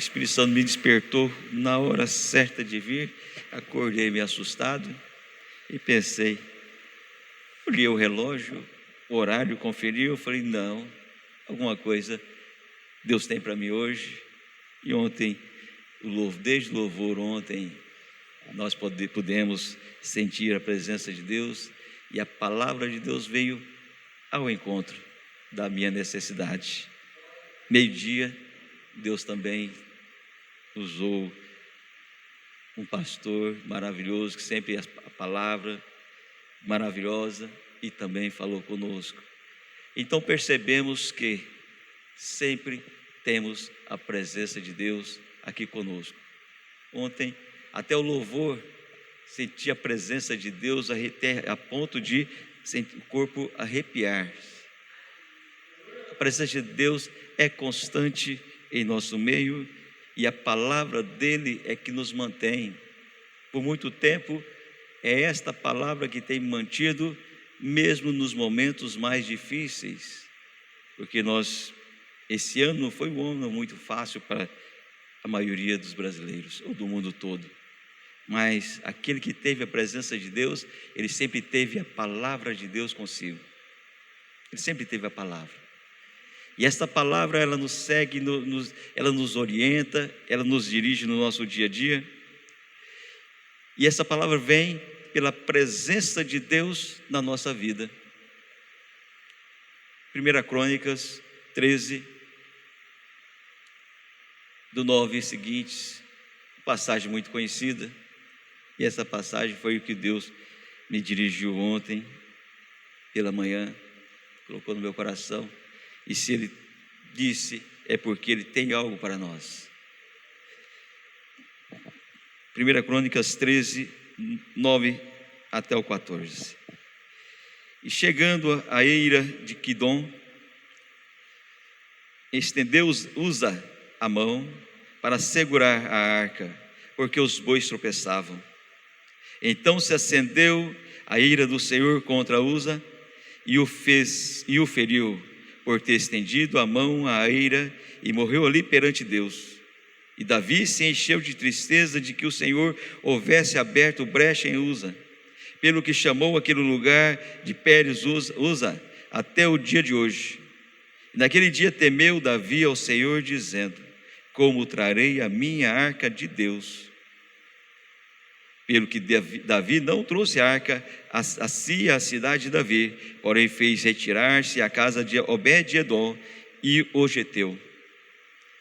Espírito Santo me despertou na hora certa de vir. Acordei meio assustado e pensei, olhei o relógio, o horário, conferi, eu falei, não, alguma coisa Deus tem para mim hoje. E ontem, desde o louvor ontem, nós pudemos sentir a presença de Deus, e a palavra de Deus veio ao encontro da minha necessidade. Meio-dia, Deus também usou um pastor maravilhoso, que sempre a palavra maravilhosa, e também falou conosco. Então percebemos que sempre temos a presença de Deus aqui conosco. Ontem, até o louvor, senti a presença de Deus a ponto de sentir o corpo arrepiar. A presença de Deus é constante em nosso meio, e a palavra dele é que nos mantém. Por muito tempo, é esta palavra que tem mantido, mesmo nos momentos mais difíceis, porque esse ano não foi um ano muito fácil para a maioria dos brasileiros, ou do mundo todo, mas aquele que teve a presença de Deus, ele sempre teve a palavra de Deus consigo, ele sempre teve a palavra. E esta palavra, ela nos segue, ela nos orienta, ela nos dirige no nosso dia a dia. E essa palavra vem pela presença de Deus na nossa vida. 1 Crônicas 13, do 9 e seguintes, passagem muito conhecida. E essa passagem foi o que Deus me dirigiu ontem, pela manhã, colocou no meu coração. E se Ele disse, é porque Ele tem algo para nós. 1 Crônicas 13, 9 até o 14. E chegando à eira de Quidom, estendeu Uza a mão para segurar a arca, porque os bois tropeçavam. Então se acendeu a ira do Senhor contra Uza e o feriu, por ter estendido a mão à eira, e morreu ali perante Deus. E Davi se encheu de tristeza de que o Senhor houvesse aberto brecha em Uza, pelo que chamou aquele lugar de Pérez Uza até o dia de hoje. E naquele dia temeu Davi ao Senhor, dizendo, como trarei a minha arca de Deus? Pelo que Davi não trouxe a arca a si, a cidade de Davi, porém fez retirar-se a casa de Obed-edom e o Geteu.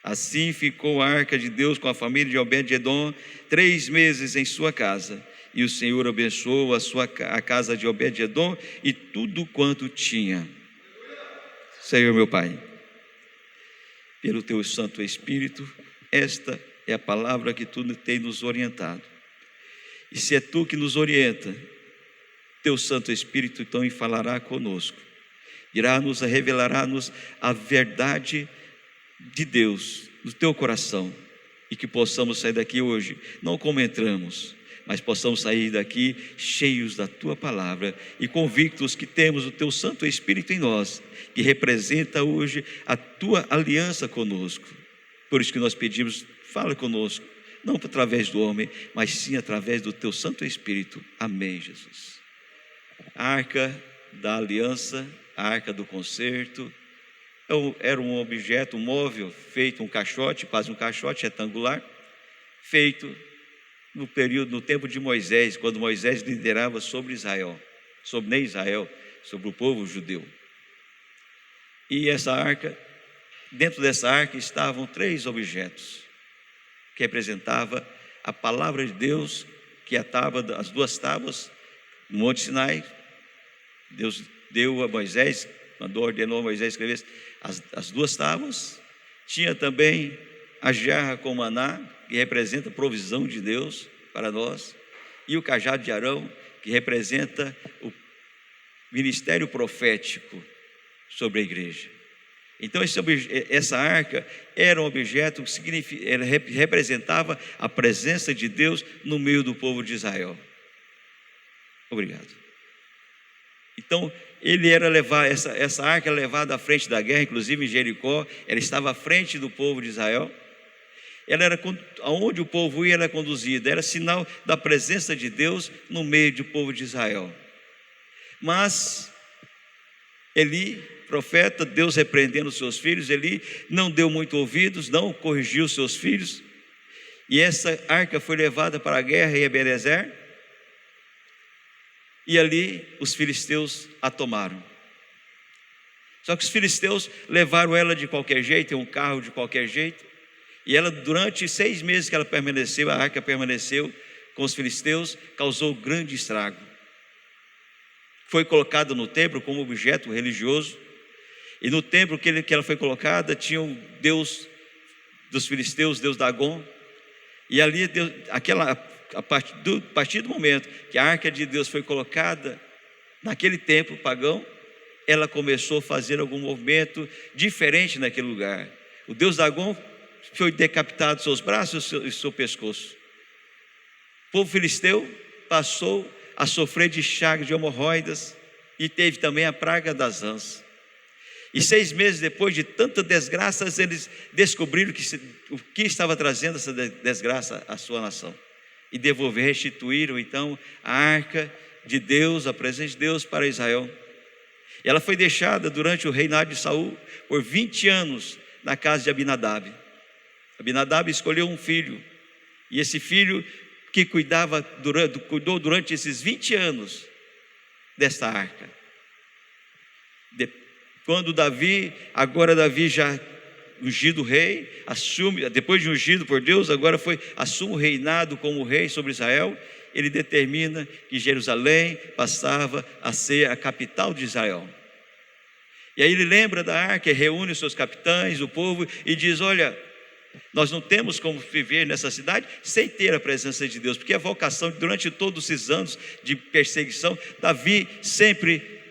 Assim ficou a arca de Deus com a família de Obed-edom 3 meses em sua casa, e o Senhor abençoou a casa de Obed-edom e tudo quanto tinha. Senhor meu Pai, pelo Teu Santo Espírito, esta é a palavra que Tu tem nos orientado. E se é Tu que nos orienta, Teu Santo Espírito então falará conosco, revelará-nos a verdade de Deus no Teu coração, e que possamos sair daqui hoje, não como entramos, mas possamos sair daqui cheios da Tua palavra e convictos que temos o Teu Santo Espírito em nós, que representa hoje a Tua aliança conosco. Por isso que nós pedimos, fala conosco, não através do homem, mas sim através do Teu Santo Espírito. Amém, Jesus. A arca da aliança, a arca do concerto, era um objeto, um móvel feito, um caixote, quase um caixote retangular, feito no tempo de Moisés, quando Moisés liderava sobre Israel, sobre o povo judeu. E essa arca, dentro dessa arca estavam 3 objetos, que representava a palavra de Deus, que as 2 tábuas no Monte Sinai. Deus deu a Moisés, ordenou a Moisés escrever as 2 tábuas. Tinha também a jarra com maná, que representa a provisão de Deus para nós, e o cajado de Arão, que representa o ministério profético sobre a igreja. Então essa arca era um objeto que representava a presença de Deus no meio do povo de Israel. Obrigado. Então essa arca era levada à frente da guerra, inclusive em Jericó, ela estava à frente do povo de Israel. aonde o povo ia, ela era conduzida, era sinal da presença de Deus no meio do povo de Israel. Mas Eli, profeta, Deus repreendendo os seus filhos, Eli não deu muito ouvidos, não corrigiu os seus filhos, e essa arca foi levada para a guerra em Ebenezer, e ali os filisteus a tomaram. Só que os filisteus levaram ela de qualquer jeito, em um carro de qualquer jeito, e ela, durante 6 meses que ela permaneceu, a arca permaneceu com os filisteus, causou grande estrago. Foi colocada no templo como objeto religioso, e no templo que ela foi colocada, tinha o Deus dos filisteus, Deus Dagom, e ali, a partir do momento que a arca de Deus foi colocada naquele templo pagão, ela começou a fazer algum movimento diferente naquele lugar. O Deus Dagom foi decapitado seus braços e seu pescoço. O povo filisteu passou a sofrer de chagas de hemorroidas e teve também a praga das rãs. E 6 meses depois de tanta desgraça, eles descobriram o que estava trazendo essa desgraça à sua nação. E restituíram então a arca de Deus, a presença de Deus para Israel. Ela foi deixada durante o reinado de Saul por 20 anos na casa de Abinadab. Abinadab escolheu um filho, e esse filho que cuidou durante esses 20 anos desta arca. Quando Davi já ungido rei, depois de ungido por Deus, agora assume o reinado como rei sobre Israel. Ele determina que Jerusalém passava a ser a capital de Israel. E aí ele lembra da arca, reúne os seus capitães, o povo, e diz: olha, nós não temos como viver nessa cidade sem ter a presença de Deus, porque a vocação, durante todos esses anos de perseguição, Davi sempre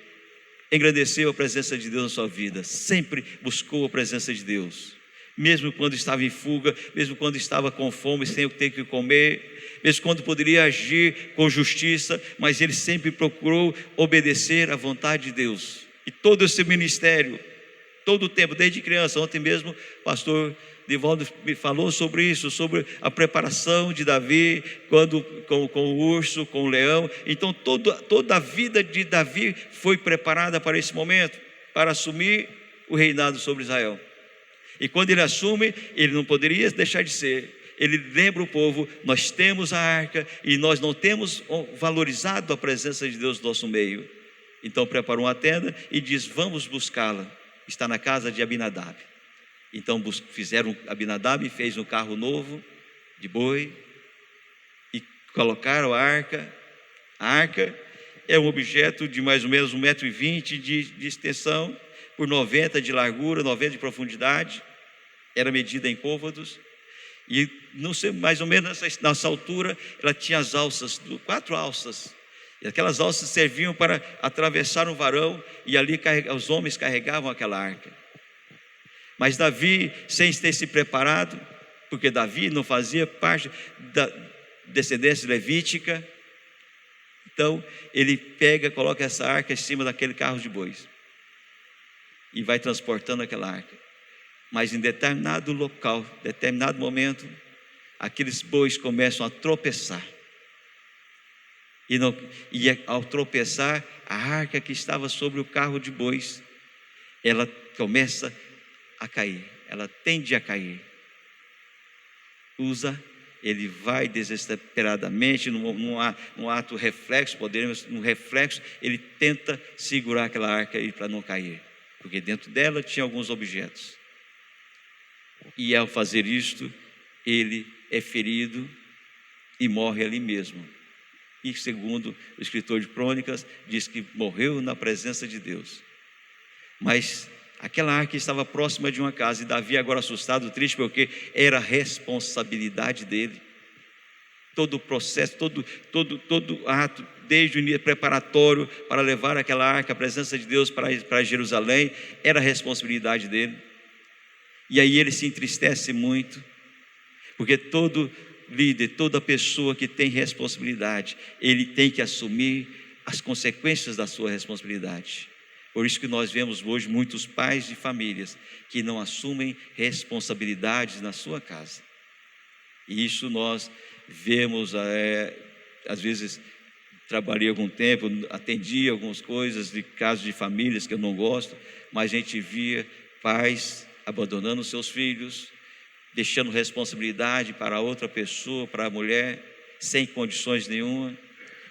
engrandeceu a presença de Deus na sua vida, sempre buscou a presença de Deus, mesmo quando estava em fuga, mesmo quando estava com fome, sem ter o que comer, mesmo quando poderia agir com justiça, mas ele sempre procurou obedecer à vontade de Deus. E todo esse ministério, todo o tempo, desde criança, ontem mesmo o pastor Divaldo me falou sobre isso, sobre a preparação de Davi, com o urso, com o leão. Então toda a vida de Davi foi preparada para esse momento, para assumir o reinado sobre Israel. E quando ele assume, ele não poderia deixar de ser. Ele lembra o povo: nós temos a arca e nós não temos valorizado a presença de Deus no nosso meio. Então preparou uma tenda e diz: vamos buscá-la, está na casa de Abinadab. Então Abinadab fez um carro novo de boi e colocaram a arca. A arca é um objeto de mais ou menos 1,20 m de extensão, por 90 de largura, 90 de profundidade, era medida em côvados, e não sei, mais ou menos nessa altura, ela tinha as alças, 4 alças, e aquelas alças serviam para atravessar um varão, e ali os homens carregavam aquela arca. Mas Davi, sem ter se preparado, porque Davi não fazia parte da descendência levítica, então ele coloca essa arca em cima daquele carro de bois e vai transportando aquela arca. Mas em determinado local, determinado momento, aqueles bois começam a tropeçar. E ao tropeçar, a arca que estava sobre o carro de bois, ela começa a cair, ela tende a cair. Ele vai desesperadamente, num ato reflexo, ele tenta segurar aquela arca para não cair, porque dentro dela tinha alguns objetos. E ao fazer isto, ele é ferido e morre ali mesmo. E segundo o escritor de Crônicas, diz que morreu na presença de Deus. Mas aquela arca estava próxima de uma casa, e Davi, agora assustado, triste, porque era responsabilidade dele. Todo o processo, todo ato, desde o início preparatório para levar aquela arca, a presença de Deus para Jerusalém, era responsabilidade dele. E aí ele se entristece muito, porque todo líder, toda pessoa que tem responsabilidade, ele tem que assumir as consequências da sua responsabilidade. Por isso que nós vemos hoje muitos pais de famílias que não assumem responsabilidades na sua casa. E isso nós vemos, às vezes trabalhei algum tempo, atendi algumas coisas de casos de famílias que eu não gosto, mas a gente via pais abandonando seus filhos, deixando responsabilidade para outra pessoa, para a mulher, sem condições nenhuma,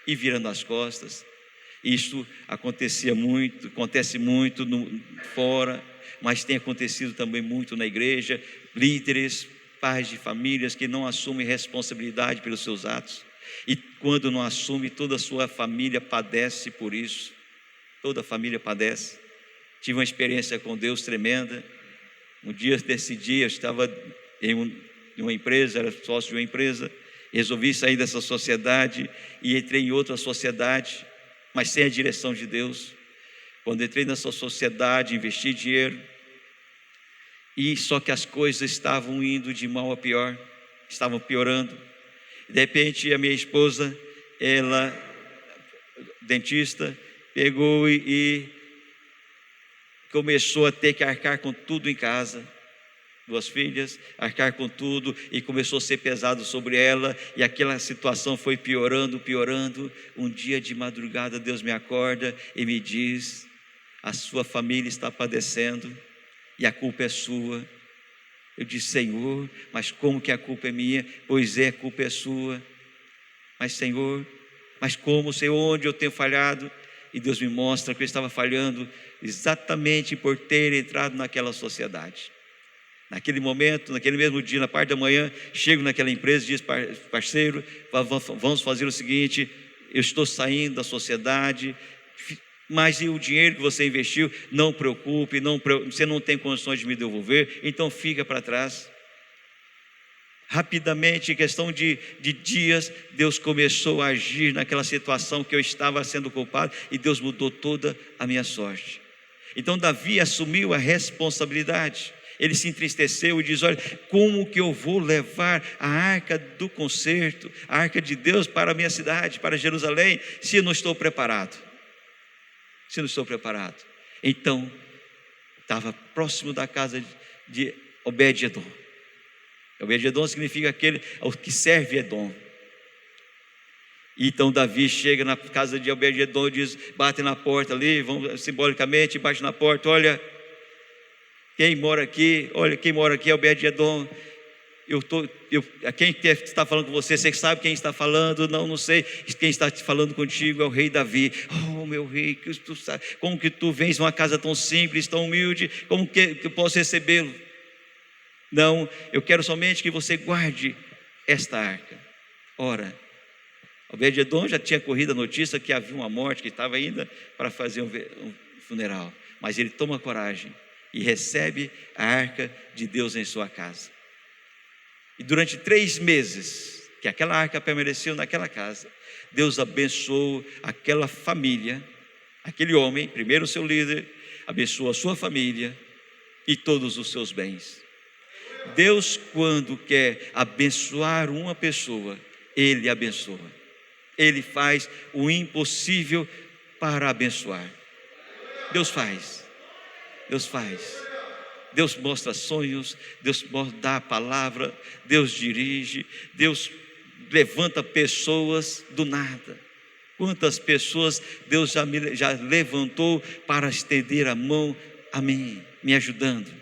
e virando as costas. Isso acontece muito fora, mas tem acontecido também muito na igreja. Líderes, pais de famílias que não assumem responsabilidade pelos seus atos, e quando não assume, toda a sua família padece por isso. Toda a família padece. Tive uma experiência com Deus tremenda. Um dia, eu estava em uma empresa, era sócio de uma empresa, resolvi sair dessa sociedade e entrei em outra sociedade, mas sem a direção de Deus. Quando entrei nessa sociedade, investi dinheiro, e só que as coisas estavam indo de mal a pior, estavam piorando. De repente a minha esposa, ela, dentista, pegou e começou a ter que arcar com tudo em casa. 2 filhas, arcar com tudo, e começou a ser pesado sobre ela, e aquela situação foi piorando. Um dia de madrugada Deus me acorda e me diz: a sua família está padecendo e a culpa é sua. Eu disse: Senhor, mas como que a culpa é minha? Pois é, a culpa é sua. Mas Senhor, mas como, Senhor, onde eu tenho falhado? E Deus me mostra que eu estava falhando exatamente por ter entrado naquela sociedade. Naquele momento, naquele mesmo dia, na parte da manhã, chego naquela empresa e diz: parceiro, vamos fazer o seguinte, eu estou saindo da sociedade, mas e o dinheiro que você investiu? Não preocupe, você não tem condições de me devolver, então fica para trás. Rapidamente, em questão de dias, Deus começou a agir naquela situação que eu estava sendo culpado, e Deus mudou toda a minha sorte. Então Davi assumiu a responsabilidade. Ele se entristeceu e diz: olha, como que eu vou levar a arca do concerto, a arca de Deus para a minha cidade, para Jerusalém, se eu não estou preparado? Então, estava próximo da casa de Obed-edom. Obed-edom significa aquele que serve Edom. Então Davi chega na casa de Obed-edom e diz, bate na porta ali, simbolicamente bate na porta: olha, quem mora aqui é Obed-edom. Quem está falando com você? Você sabe quem está falando? Não sei. Quem está falando contigo é o rei Davi. Oh, meu rei, como que tu vens de uma casa tão simples, tão humilde? Como que eu posso recebê-lo? Não, eu quero somente que você guarde esta arca. Ora, Obed-edom já tinha corrido a notícia que havia uma morte, que estava ainda para fazer um funeral, mas ele toma coragem e recebe a arca de Deus em sua casa. E durante 3 meses que aquela arca permaneceu naquela casa, Deus abençoou aquela família, aquele homem, primeiro o seu líder, abençoou a sua família e todos os seus bens. Deus, quando quer abençoar uma pessoa, Ele abençoa. Ele faz o impossível para abençoar. Deus faz. Deus mostra sonhos, Deus dá a palavra, Deus dirige, Deus levanta pessoas do nada. Quantas pessoas Deus já levantou para estender a mão a mim, me ajudando,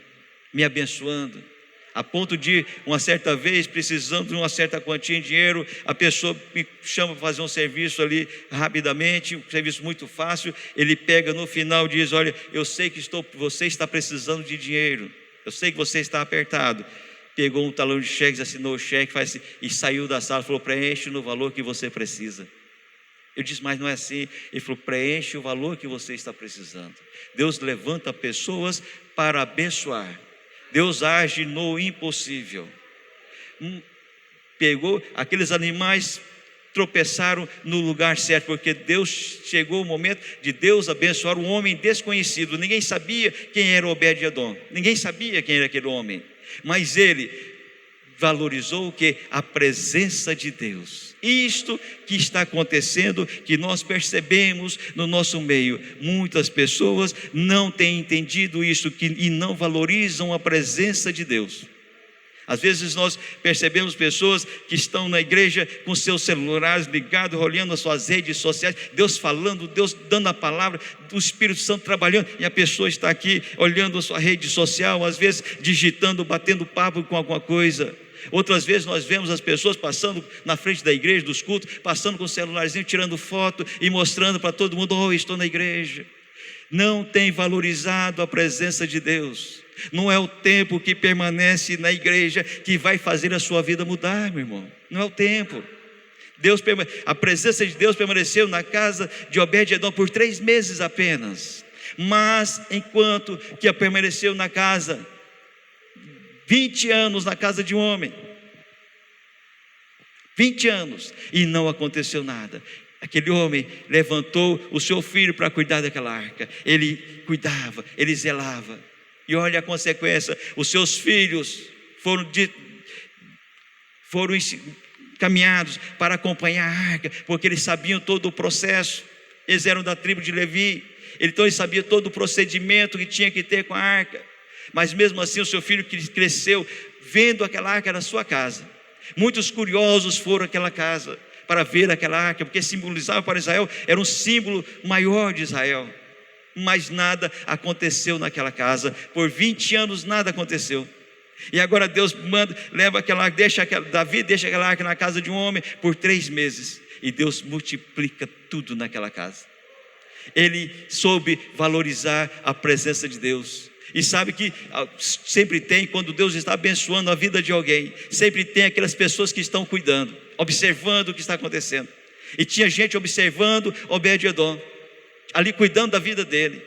me abençoando, a ponto de, uma certa vez, precisando de uma certa quantia de dinheiro, a pessoa me chama para fazer um serviço ali rapidamente, um serviço muito fácil. Ele pega no final e diz: olha, eu sei que você está precisando de dinheiro, eu sei que você está apertado. Pegou um talão de cheques, assinou o cheque, e saiu da sala, falou: preenche no valor que você precisa. Eu disse: mas não é assim. Ele falou: preenche o valor que você está precisando. Deus levanta pessoas para abençoar. Deus age no impossível. Pegou aqueles animais, tropeçaram no lugar certo, porque chegou o momento de Deus abençoar um homem desconhecido. Ninguém sabia quem era Obed-edom, ninguém sabia quem era aquele homem, mas ele valorizou o que? A presença de Deus. Isto que está acontecendo, que nós percebemos no nosso meio, muitas pessoas não têm entendido isso, e não valorizam a presença de Deus. Às vezes nós percebemos pessoas que estão na igreja com seus celulares ligados, olhando as suas redes sociais, Deus falando, Deus dando a palavra, o Espírito Santo trabalhando, e a pessoa está aqui olhando a sua rede social, às vezes digitando, batendo papo com alguma coisa. Outras vezes nós vemos as pessoas passando na frente da igreja, dos cultos, passando com o celularzinho, tirando foto e mostrando para todo mundo: oh, estou na igreja. Não tem valorizado a presença de Deus. Não é o tempo que permanece na igreja que vai fazer a sua vida mudar, meu irmão. Não é o tempo. A presença de Deus permaneceu na casa de Obed-edom por 3 meses apenas. Mas enquanto que permaneceu na casa 20 anos na casa de um homem, 20 anos, e não aconteceu nada. Aquele homem levantou o seu filho para cuidar daquela arca. Ele cuidava, ele zelava. E olha a consequência: os seus filhos foram encaminhados para acompanhar a arca, porque eles sabiam todo o processo. Eles eram da tribo de Levi, então eles sabiam todo o procedimento que tinha que ter com a arca. Mas mesmo assim o seu filho cresceu vendo aquela arca na sua casa. Muitos curiosos foram àquela casa para ver aquela arca, porque simbolizava para Israel, era um símbolo maior de Israel. Mas nada aconteceu naquela casa. Por 20 anos nada aconteceu. E agora Deus leva aquela arca, Davi deixa aquela arca na casa de um homem por 3 meses. E Deus multiplica tudo naquela casa. Ele soube valorizar a presença de Deus. E sabe que sempre tem, quando Deus está abençoando a vida de alguém, sempre tem aquelas pessoas que estão cuidando, observando o que está acontecendo. E tinha gente observando Obed-edom, ali cuidando da vida dele.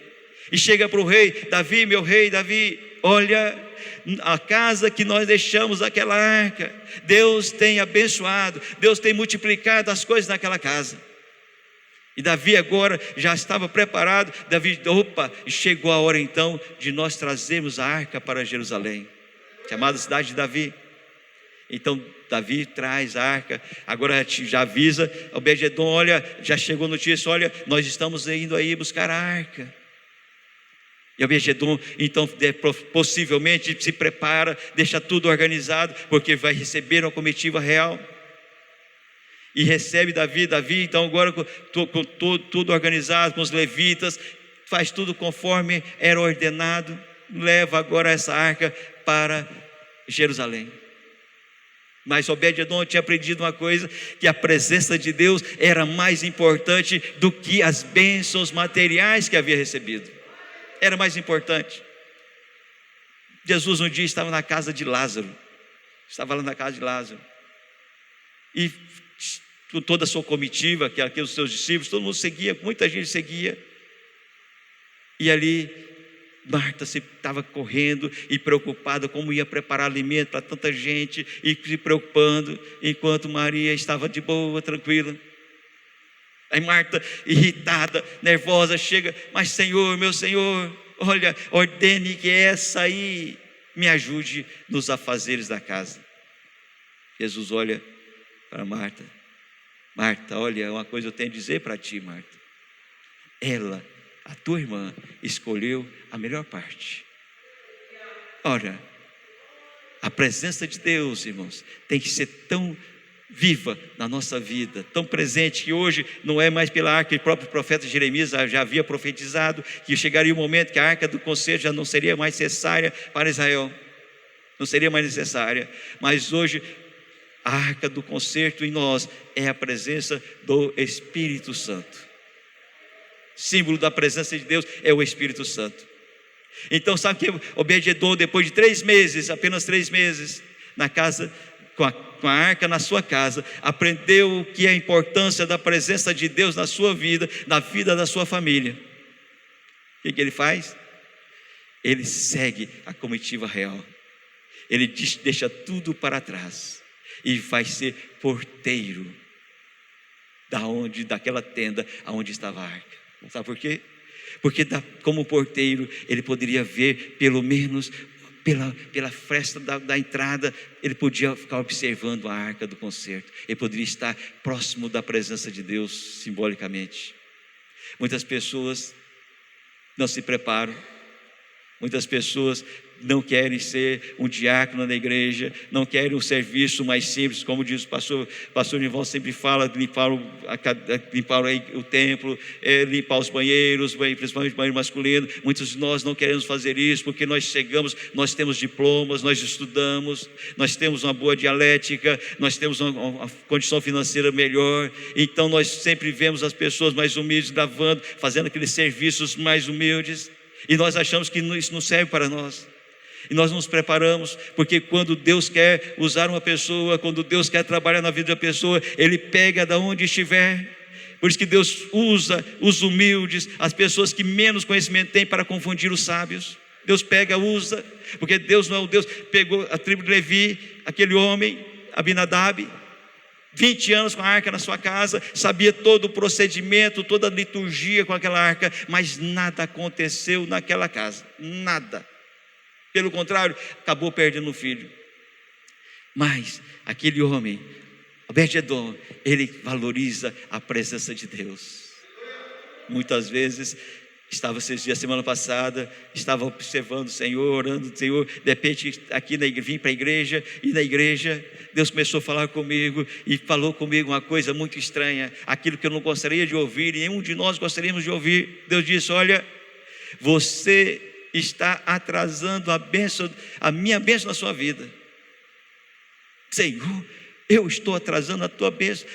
E chega para o rei: Davi, meu rei Davi, olha, a casa que nós deixamos aquela arca, Deus tem abençoado, Deus tem multiplicado as coisas naquela casa. E Davi agora já estava preparado. Davi, chegou a hora então de nós trazermos a arca para Jerusalém, chamada cidade de Davi. Então Davi traz a arca, agora já avisa Obed-edom: olha, já chegou notícia, olha, nós estamos indo aí buscar a arca. E Obed-edom então possivelmente se prepara, deixa tudo organizado, porque vai receber uma comitiva real. E recebe Davi então agora com tudo organizado, com os levitas, faz tudo conforme era ordenado, leva agora essa arca para Jerusalém. Mas Obed-edom tinha aprendido uma coisa, que a presença de Deus era mais importante do que as bênçãos materiais que havia recebido. Era mais importante. Jesus um dia estava na casa de Lázaro, estava lá na casa de Lázaro, e com toda a sua comitiva, que aqueles seus discípulos, todo mundo seguia, muita gente seguia. E ali Marta estava correndo e preocupada como ia preparar alimento para tanta gente, e se preocupando, enquanto Maria estava de boa, tranquila. Aí Marta, irritada, nervosa, chega: mas Senhor, meu Senhor, olha, ordene que essa aí me ajude nos afazeres da casa. Jesus olha para Marta: Marta, olha, uma coisa eu tenho a dizer para ti, Marta. Ela, a tua irmã, escolheu a melhor parte. Ora, a presença de Deus, irmãos, tem que ser tão viva na nossa vida, tão presente, que hoje não é mais pela arca. O próprio profeta Jeremias já havia profetizado que chegaria o momento que a arca do concerto já não seria mais necessária para Israel, não seria mais necessária. Mas hoje a arca do concerto em nós é a presença do Espírito Santo. Símbolo da presença de Deus é o Espírito Santo. Então sabe que Obed-edom, depois de 3 meses, apenas 3 meses, na casa, com a arca na sua casa, aprendeu o que é a importância da presença de Deus na sua vida, na vida da sua família. O que ele faz? Ele segue a comitiva real. Ele deixa tudo para trás e vai ser porteiro daquela tenda aonde estava a arca. Sabe por quê? Porque como porteiro ele poderia ver, pelo menos pela fresta da entrada, ele podia ficar observando a arca do concerto. Ele poderia estar próximo da presença de Deus simbolicamente. Muitas pessoas não se preparam, muitas pessoas não querem ser um diácono na igreja, não querem um serviço mais simples, como diz o pastor Nival sempre fala, limpar aí o templo, limpar os banheiros, principalmente o banheiro masculino. Muitos de nós não queremos fazer isso, porque nós chegamos, nós temos diplomas, nós estudamos, nós temos uma boa dialética, nós temos uma condição financeira melhor, então nós sempre vemos as pessoas mais humildes gravando, fazendo aqueles serviços mais humildes, e nós achamos que isso não serve para nós. E nós nos preparamos, porque quando Deus quer usar uma pessoa, quando Deus quer trabalhar na vida da pessoa, Ele pega de onde estiver. Por isso que Deus usa os humildes, as pessoas que menos conhecimento têm, para confundir os sábios. Deus pega, usa, porque Deus não é o Deus. Pegou a tribo de Levi, aquele homem, Abinadab, 20 anos com a arca na sua casa, sabia todo o procedimento, toda a liturgia com aquela arca, mas nada aconteceu naquela casa, nada. Pelo contrário, acabou perdendo o filho. Mas aquele homem, Obed-edom, ele valoriza a presença de Deus. Muitas vezes, estava esses dias, semana passada, estava observando o Senhor, orando o Senhor, de repente aqui vim para a igreja, e na igreja Deus começou a falar comigo, e falou comigo uma coisa muito estranha, aquilo que eu não gostaria de ouvir, e nenhum de nós gostaríamos de ouvir. Deus disse: olha, você está atrasando a minha bênção na sua vida. Senhor, eu estou atrasando a tua bênção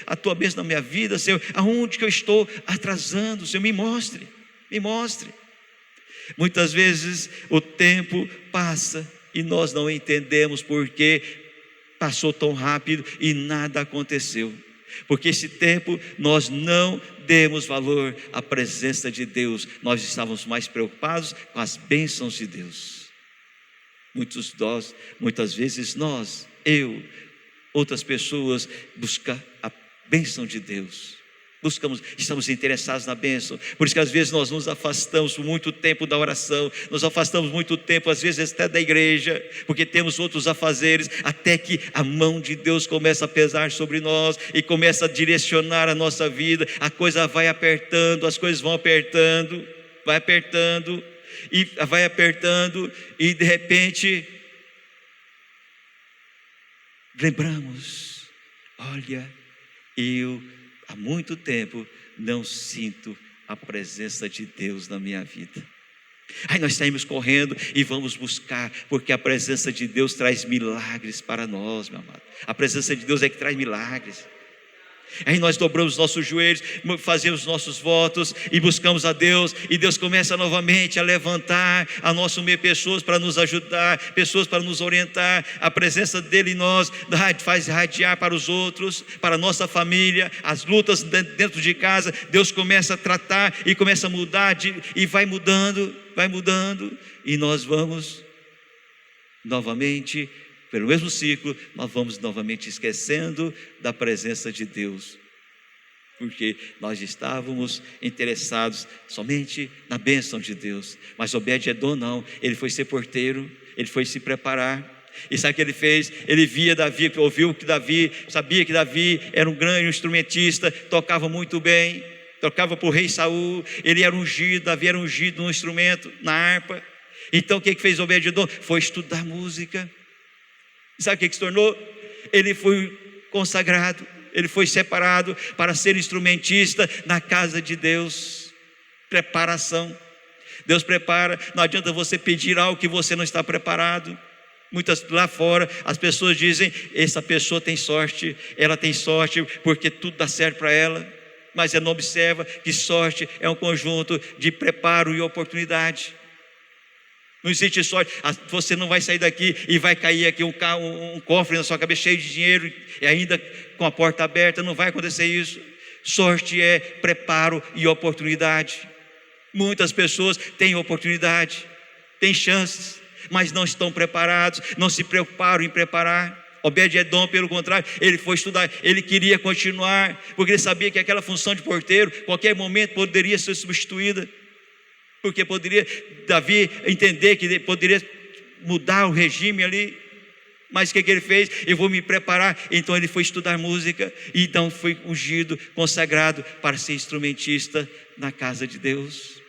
na minha vida, Senhor. Aonde que eu estou atrasando, Senhor? Me mostre. Muitas vezes o tempo passa e nós não entendemos porque passou tão rápido e nada aconteceu. Porque esse tempo nós não demos valor à presença de Deus, nós estávamos mais preocupados com as bênçãos de Deus. Muitas vezes outras pessoas buscam a bênção de Deus. Estamos interessados na bênção. Por isso que às vezes nós nos afastamos por muito tempo da oração, nos afastamos muito tempo, às vezes até da igreja, porque temos outros afazeres, até que a mão de Deus começa a pesar sobre nós e começa a direcionar a nossa vida. A coisa vai apertando, as coisas vão apertando, e de repente lembramos: olha, eu há muito tempo não sinto a presença de Deus na minha vida. Aí nós saímos correndo e vamos buscar, porque a presença de Deus traz milagres para nós, meu amado. A presença de Deus é que traz milagres. Aí nós dobramos nossos joelhos, fazemos nossos votos e buscamos a Deus, e Deus começa novamente a levantar a nosso meio pessoas para nos ajudar, pessoas para nos orientar. A presença dele em nós faz irradiar para os outros, para a nossa família, as lutas dentro de casa. Deus começa a tratar e começa a mudar, e vai mudando, e nós vamos novamente pelo mesmo ciclo, nós vamos novamente esquecendo da presença de Deus, porque nós estávamos interessados somente na bênção de Deus. Mas Obed-edom não, ele foi ser porteiro, ele foi se preparar. E sabe o que ele fez? Ele via Davi, ouviu que Davi, sabia que Davi era um grande instrumentista, tocava muito bem, tocava para o rei Saul, ele era ungido, Davi era ungido no instrumento, na harpa. Então o que fez Obed-edom? Foi estudar música. Sabe o que se tornou? Ele foi consagrado, ele foi separado para ser instrumentista na casa de Deus. Preparação. Deus prepara. Não adianta você pedir algo que você não está preparado. Muitas lá fora as pessoas dizem: essa pessoa tem sorte, ela tem sorte porque tudo dá certo para ela. Mas ela não observa que sorte é um conjunto de preparo e oportunidade. Não existe sorte. Você não vai sair daqui e vai cair aqui um cofre na sua cabeça cheio de dinheiro e ainda com a porta aberta. Não vai acontecer isso. Sorte é preparo e oportunidade. Muitas pessoas têm oportunidade, têm chances, mas não estão preparados, não se preocuparam em preparar. Obed-edom, pelo contrário, ele foi estudar, ele queria continuar, porque ele sabia que aquela função de porteiro, qualquer momento poderia ser substituída. Porque poderia Davi entender que poderia mudar o regime ali. Mas o que ele fez? Eu vou me preparar. Então ele foi estudar música, e então foi ungido, consagrado para ser instrumentista na casa de Deus.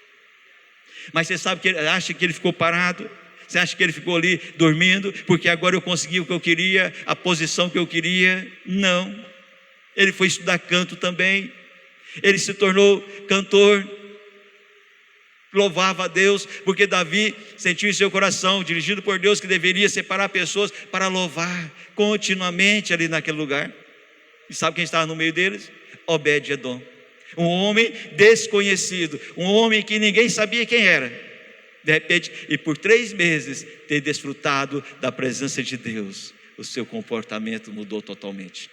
Mas você sabe que ele acha que ele ficou parado? Você acha que ele ficou ali dormindo, porque agora eu consegui o que eu queria, a posição que eu queria? Não. Ele foi estudar canto também. Ele se tornou cantor. Louvava a Deus, porque Davi sentiu em seu coração, dirigido por Deus, que deveria separar pessoas para louvar continuamente ali naquele lugar. E sabe quem estava no meio deles? Obed-edom, um homem desconhecido, um homem que ninguém sabia quem era. De repente, e por 3 meses, ter desfrutado da presença de Deus, o seu comportamento mudou totalmente.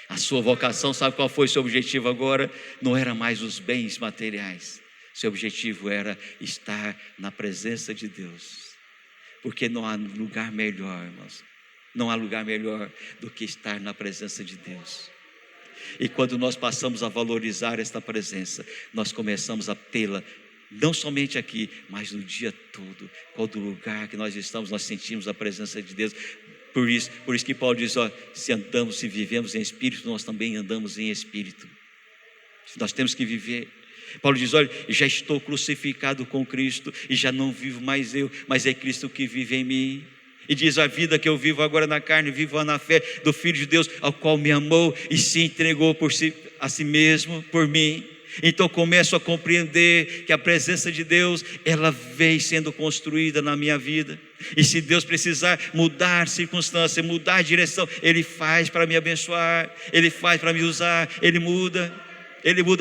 A sua vocação, sabe qual foi o seu objetivo agora? Não era mais os bens materiais. Seu objetivo era estar na presença de Deus. Porque não há lugar melhor, irmãos. Não há lugar melhor do que estar na presença de Deus. E quando nós passamos a valorizar esta presença, nós começamos a tê-la, não somente aqui, mas no dia todo. Todo lugar que nós estamos, nós sentimos a presença de Deus. Por isso que Paulo diz, se vivemos em espírito, nós também andamos em espírito. Nós temos que viver. Paulo diz, olha, já estou crucificado com Cristo, e já não vivo mais eu, mas é Cristo que vive em mim. E diz, a vida que eu vivo agora na carne, vivo na fé do Filho de Deus, ao qual me amou e se entregou a si mesmo, por mim. Então começo a compreender que a presença de Deus, ela vem sendo construída na minha vida. E se Deus precisar mudar circunstância, mudar direção, Ele faz para me abençoar, Ele faz para me usar, Ele muda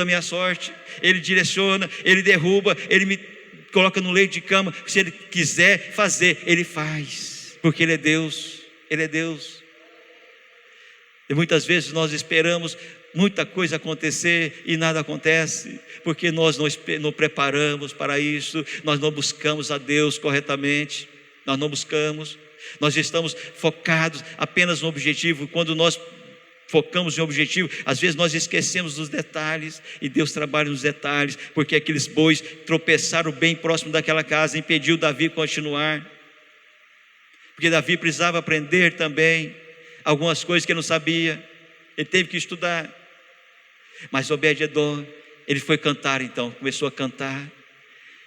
a minha sorte, Ele direciona, Ele derruba, Ele me coloca no leito de cama. Se Ele quiser fazer, Ele faz, porque Ele é Deus, Ele é Deus. E muitas vezes nós esperamos muita coisa acontecer e nada acontece, porque nós não preparamos para isso, nós não buscamos a Deus corretamente, nós não buscamos, nós estamos focados apenas no objetivo. Quando nós focamos em objetivo, às vezes nós esquecemos dos detalhes, e Deus trabalha nos detalhes, porque aqueles bois tropeçaram bem próximo daquela casa, impediu Davi continuar, porque Davi precisava aprender também algumas coisas que ele não sabia, ele teve que estudar. Mas Obed-edom, ele foi cantar então, começou a cantar,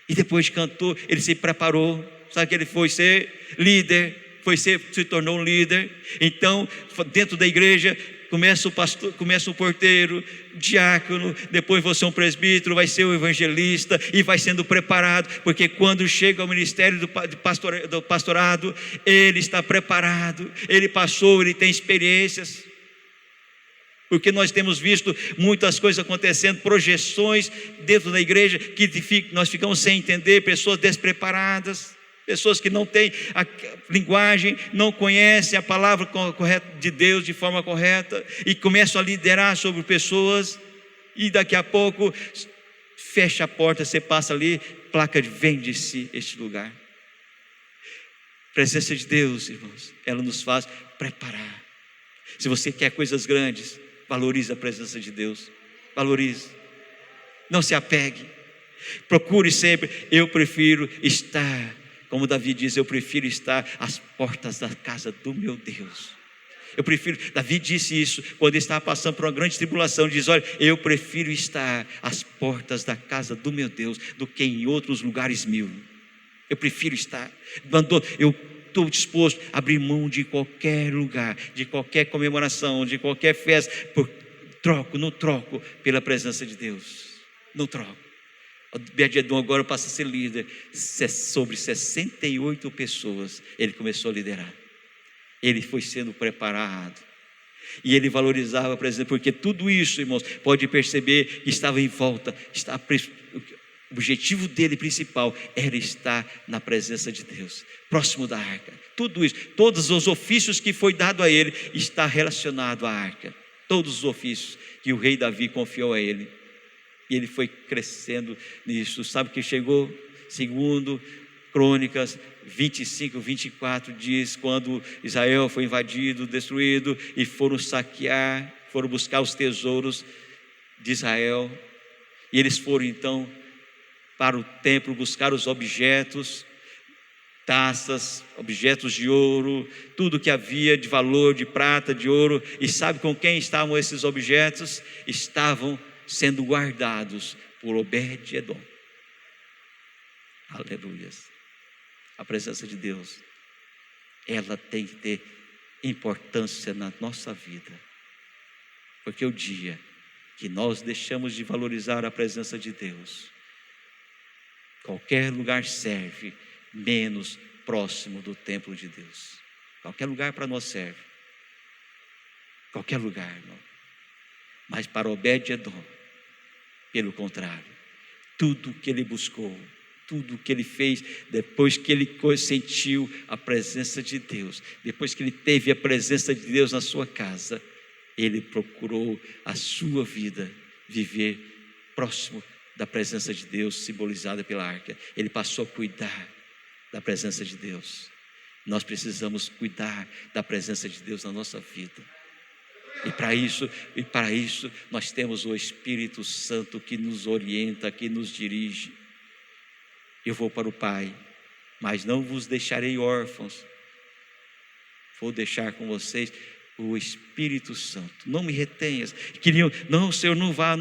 e depois de cantou, ele se preparou, sabe que ele foi ser líder, se tornou um líder. Então dentro da igreja, começa o porteiro, diácono, depois você é um presbítero, vai ser um evangelista, e vai sendo preparado, porque quando chega ao ministério do pastorado, ele está preparado, ele passou, ele tem experiências. Porque nós temos visto muitas coisas acontecendo, projeções dentro da igreja, que nós ficamos sem entender, pessoas despreparadas, pessoas que não têm a linguagem, não conhecem a palavra correta de Deus de forma correta, e começam a liderar sobre pessoas, e daqui a pouco fecha a porta, você passa ali, placa de vende-se este lugar. A presença de Deus, irmãos, ela nos faz preparar. Se você quer coisas grandes, valorize a presença de Deus, valorize, não se apegue, procure sempre. Eu prefiro estar, como Davi diz, eu prefiro estar às portas da casa do meu Deus. Davi disse isso quando estava passando por uma grande tribulação, diz, olha, eu prefiro estar às portas da casa do meu Deus, do que em outros lugares mil. Eu prefiro estar, eu estou disposto a abrir mão de qualquer lugar, de qualquer comemoração, de qualquer festa, não troco pela presença de Deus, não troco. Obed-edom agora passa a ser líder sobre 68 pessoas, ele começou a liderar, ele foi sendo preparado, e ele valorizava a presença, porque tudo isso, irmãos, pode perceber que estava em volta, o objetivo dele principal era estar na presença de Deus, próximo da arca. Tudo isso, todos os ofícios que foi dado a ele, está relacionado à arca. Todos os ofícios que o rei Davi confiou a ele. E ele foi crescendo nisso. Sabe que chegou, segundo Crônicas 25, 24, diz, quando Israel foi invadido, destruído, e foram saquear, foram buscar os tesouros de Israel. E eles foram então para o templo buscar os objetos, taças, objetos de ouro, tudo que havia de valor, de prata, de ouro. E sabe com quem estavam esses objetos? Estavam sendo guardados por Obed-edom. Aleluia. A presença de Deus, ela tem que ter importância na nossa vida, porque o dia que nós deixamos de valorizar a presença de Deus, qualquer lugar serve, menos próximo do templo de Deus. Qualquer lugar para nós serve, qualquer lugar, irmão. Mas para Obed-Edom, pelo contrário, tudo que ele buscou, tudo que ele fez, depois que ele sentiu a presença de Deus, depois que ele teve a presença de Deus na sua casa, ele procurou a sua vida viver próximo da presença de Deus, simbolizada pela arca. Ele passou a cuidar da presença de Deus. Nós precisamos cuidar da presença de Deus na nossa vida. E para isso nós temos o Espírito Santo que nos orienta, que nos dirige. Eu vou para o Pai, mas não vos deixarei órfãos. Vou deixar com vocês o Espírito Santo. Não me retenhas. Queriam, não, Senhor, não vá,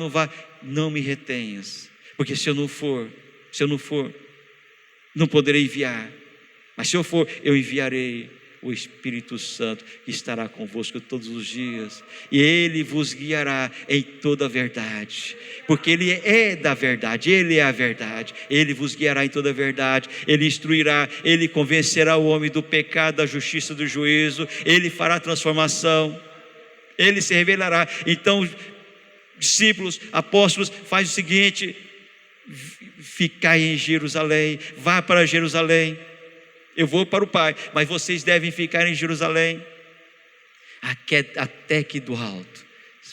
não me retenhas. Porque se eu não for, não poderei enviar. Mas se eu for, eu enviarei o Espírito Santo, que estará convosco todos os dias, e Ele vos guiará em toda a verdade, porque Ele é da verdade, Ele é a verdade. Ele vos guiará em toda a verdade, Ele instruirá, Ele convencerá o homem do pecado, da justiça, do juízo, Ele fará transformação, Ele se revelará. Então, discípulos, apóstolos, faz o seguinte: ficai em Jerusalém, vá para Jerusalém. Eu vou para o Pai, mas vocês devem ficar em Jerusalém, até que do alto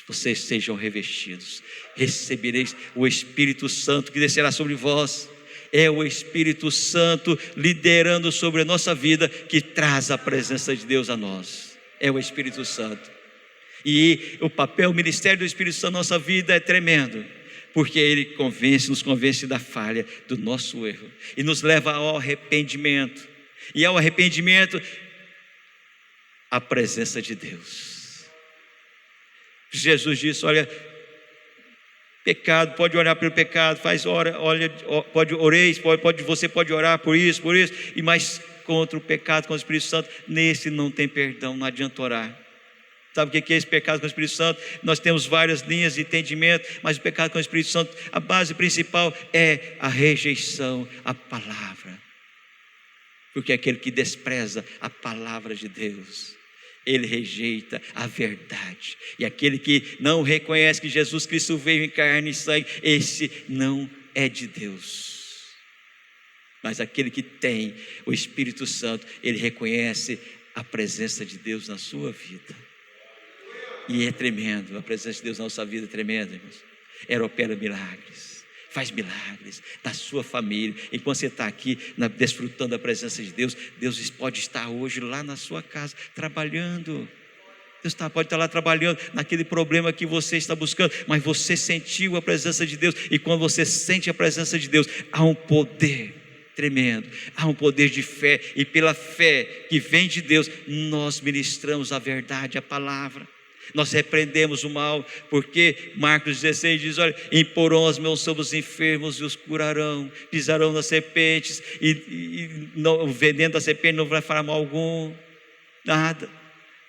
vocês sejam revestidos. Recebereis o Espírito Santo que descerá sobre vós. É o Espírito Santo liderando sobre a nossa vida que traz a presença de Deus a nós. É o Espírito Santo. E o papel, o ministério do Espírito Santo na nossa vida é tremendo, porque Ele nos convence da falha, do nosso erro, e nos leva ao arrependimento. E ao arrependimento, a presença de Deus. Jesus disse: olha, pecado, pode orar pelo pecado, você pode orar por isso, e mais contra o pecado com o Espírito Santo, nesse não tem perdão, não adianta orar. Sabe o que é esse pecado com o Espírito Santo? Nós temos várias linhas de entendimento, mas o pecado com o Espírito Santo, a base principal é a rejeição à palavra. Porque aquele que despreza a palavra de Deus, ele rejeita a verdade. E aquele que não reconhece que Jesus Cristo veio em carne e sangue, esse não é de Deus. Mas aquele que tem o Espírito Santo, ele reconhece a presença de Deus na sua vida. E é tremendo, a presença de Deus na nossa vida é tremenda, irmãos. Ela opera milagres, faz milagres na sua família. Enquanto você está aqui desfrutando da presença de Deus, Deus pode estar hoje lá na sua casa trabalhando. Deus pode estar lá trabalhando naquele problema que você está buscando, mas você sentiu a presença de Deus. E quando você sente a presença de Deus, há um poder tremendo, há um poder de fé. E pela fé que vem de Deus, nós ministramos a verdade, a palavra. Nós repreendemos o mal, porque Marcos 16 diz: olha, imporão as mãos sobre os enfermos e os curarão, pisarão nas serpentes, o veneno da serpente não vai fazer mal algum, nada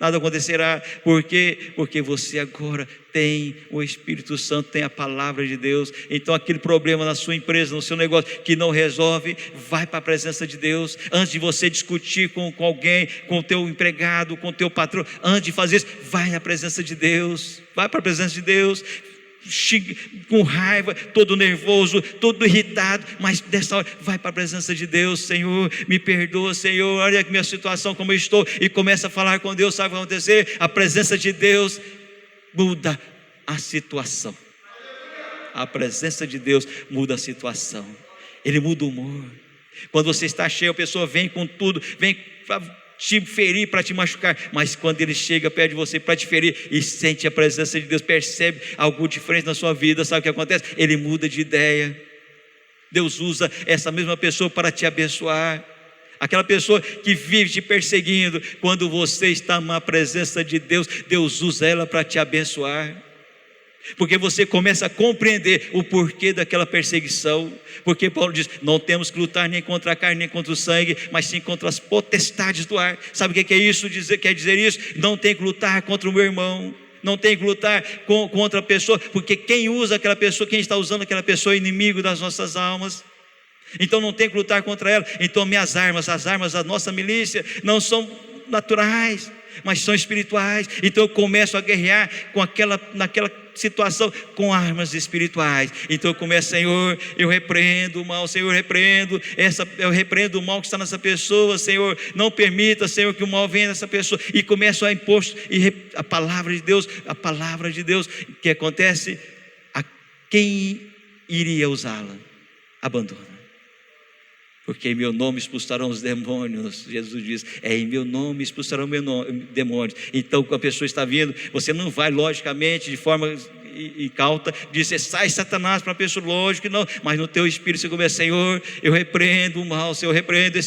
acontecerá. Por quê? Porque você agora tem o Espírito Santo, tem a palavra de Deus. Então aquele problema na sua empresa, no seu negócio que não resolve, vai para a presença de Deus. Antes de você discutir com alguém, com o teu empregado, com o teu patrão, antes de fazer isso, vai na presença de Deus, vai para a presença de Deus, com raiva, todo nervoso, todo irritado, mas dessa hora vai para a presença de Deus. Senhor, me perdoa, Senhor, olha a minha situação como eu estou, e começa a falar com Deus. Sabe o que vai acontecer? A presença de Deus muda a situação. A presença de Deus muda a situação. Ele muda o humor. Quando você está cheio, a pessoa vem com tudo, vem te ferir, para te machucar, mas quando ele chega perto de você para te ferir e sente a presença de Deus, percebe algo diferente na sua vida, sabe o que acontece? Ele muda de ideia. Deus usa essa mesma pessoa para te abençoar. Aquela pessoa que vive te perseguindo, quando você está na presença de Deus, Deus usa ela para te abençoar. Porque você começa a compreender o porquê daquela perseguição. Porque Paulo diz, não temos que lutar nem contra a carne, nem contra o sangue, mas sim contra as potestades do ar. Sabe o que é isso? Quer dizer isso? Não tem que lutar contra o meu irmão, não tem que lutar contra a pessoa, porque quem usa aquela pessoa, quem está usando aquela pessoa é inimigo das nossas almas. Então não tem que lutar contra ela. Então as armas da nossa milícia não são naturais, mas são espirituais. Então eu começo a guerrear naquela situação com armas espirituais. Então eu começo, Senhor, eu repreendo o mal, Senhor, eu repreendo o mal que está nessa pessoa, Senhor, não permita, Senhor, que o mal venha nessa pessoa, e começo a impor a palavra de Deus, que acontece, a quem iria usá-la, abandona. Porque em meu nome expulsarão os demônios. Jesus diz, em meu nome expulsarão demônios. Então quando a pessoa está vindo, você não vai logicamente, de forma incauta, dizer, sai Satanás para a pessoa, lógico que não, mas no teu espírito você começa, Senhor, eu repreendo o mal, Senhor, eu repreendo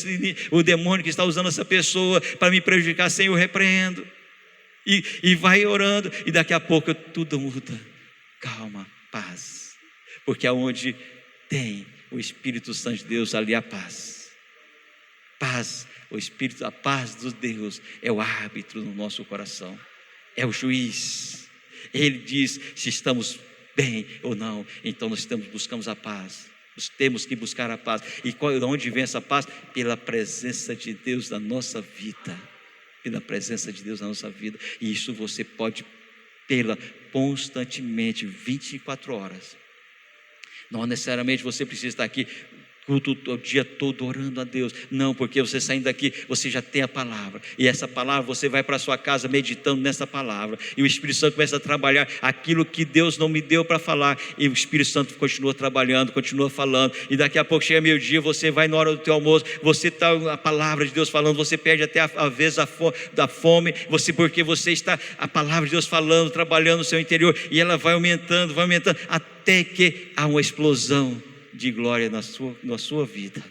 o demônio que está usando essa pessoa para me prejudicar, Senhor, eu repreendo. E vai orando, e daqui a pouco tudo muda. Calma, paz. Porque aonde tem o Espírito Santo de Deus, ali a paz. Paz, a paz de Deus é o árbitro no nosso coração, é o juiz. Ele diz se estamos bem ou não. Então nós buscamos a paz. Nós temos que buscar a paz. E de onde vem essa paz? Pela presença de Deus na nossa vida. Pela presença de Deus na nossa vida. E isso você pode tê-la constantemente, 24 horas. Não necessariamente você precisa estar aqui culto o dia todo orando a Deus. Não, porque você saindo daqui, você já tem a palavra. E essa palavra, você vai para a sua casa meditando nessa palavra. E o Espírito Santo começa a trabalhar aquilo que Deus não me deu para falar. E o Espírito Santo continua trabalhando, continua falando. E daqui a pouco chega meio-dia, você vai na hora do teu almoço, você está a palavra de Deus falando, você perde até a vez da fome, porque você está a palavra de Deus falando, trabalhando no seu interior. E ela vai aumentando, até que há uma explosão de glória na sua vida.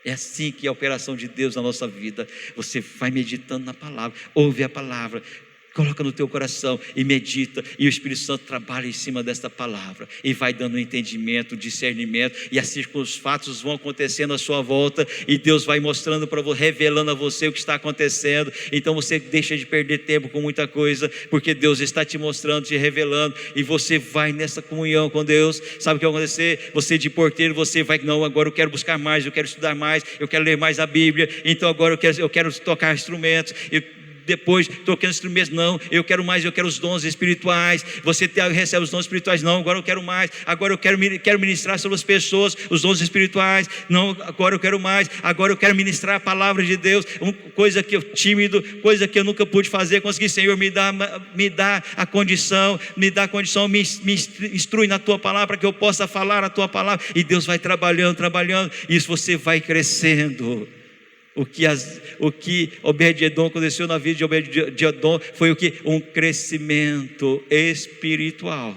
É assim que é a operação de Deus na nossa vida. Você vai meditando na palavra, ouve a palavra, coloca no teu coração e medita, e o Espírito Santo trabalha em cima desta palavra e vai dando entendimento, discernimento, e assim os fatos vão acontecendo à sua volta, e Deus vai mostrando para você, revelando a você o que está acontecendo. Então você deixa de perder tempo com muita coisa, porque Deus está te mostrando, te revelando, e você vai nessa comunhão com Deus. Sabe o que vai acontecer? Você de porteiro, você vai, não, agora eu quero buscar mais, eu quero estudar mais, eu quero ler mais a Bíblia, então agora eu quero tocar instrumentos, depois tocando instrumentos, não, eu quero mais, eu quero os dons espirituais. Você recebe os dons espirituais, não, agora eu quero mais, agora eu quero ministrar sobre as pessoas os dons espirituais, não, agora eu quero mais, agora eu quero ministrar a palavra de Deus, coisa que eu tímido, coisa que eu nunca pude fazer, consegui. Senhor, me dá a condição, me instrui na tua palavra, para que eu possa falar a tua palavra. E Deus vai trabalhando, isso você vai crescendo. O que Obed-Edom aconteceu na vida de Obed-Edom foi o que? Um crescimento espiritual.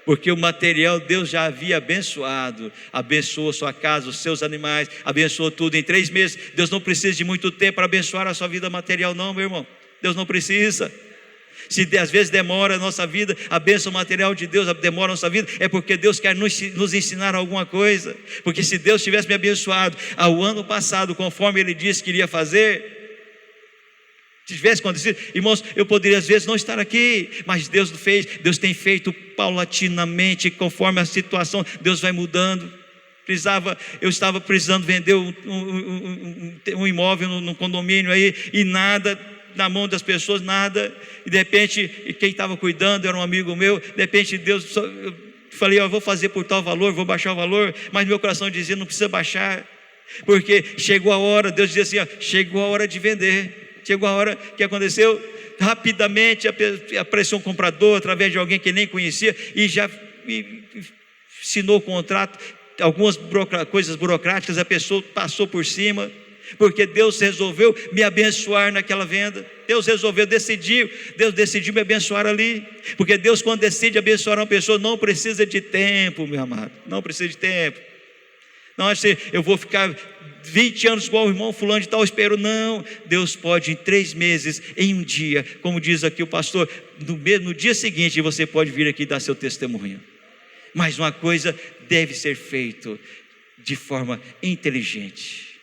Porque o material Deus já havia abençoado, abençoou a sua casa, os seus animais, abençoou tudo. Em 3 meses, Deus não precisa de muito tempo para abençoar a sua vida material, não, meu irmão. Deus não precisa. Se às vezes demora a nossa vida, a bênção material de Deus demora a nossa vida, é porque Deus quer nos ensinar alguma coisa. Porque se Deus tivesse me abençoado ao ano passado, conforme Ele disse que iria fazer, se tivesse acontecido, irmãos, eu poderia às vezes não estar aqui, mas Deus fez. Deus tem feito paulatinamente, conforme a situação, Deus vai mudando. Eu estava precisando vender um imóvel no condomínio aí, e nada na mão das pessoas, nada, e de repente, quem estava cuidando era um amigo meu. De repente Deus, eu falei, eu vou fazer por tal valor, vou baixar o valor, mas meu coração dizia, não precisa baixar, porque chegou a hora. Deus dizia assim, chegou a hora de vender. Chegou a hora, que aconteceu? Rapidamente apareceu um comprador, através de alguém que nem conhecia, e já assinou o contrato. Algumas coisas burocráticas, a pessoa passou por cima, porque Deus resolveu me abençoar naquela venda. Deus decidiu me abençoar ali. Porque Deus, quando decide abençoar uma pessoa, não precisa de tempo, meu amado, não precisa de tempo. Não é assim, eu vou ficar 20 anos igual o irmão fulano de tal, espero. Não, Deus pode em 3 meses, em um dia, como diz aqui o pastor, no dia seguinte você pode vir aqui dar seu testemunho. Mas uma coisa deve ser feita de forma inteligente.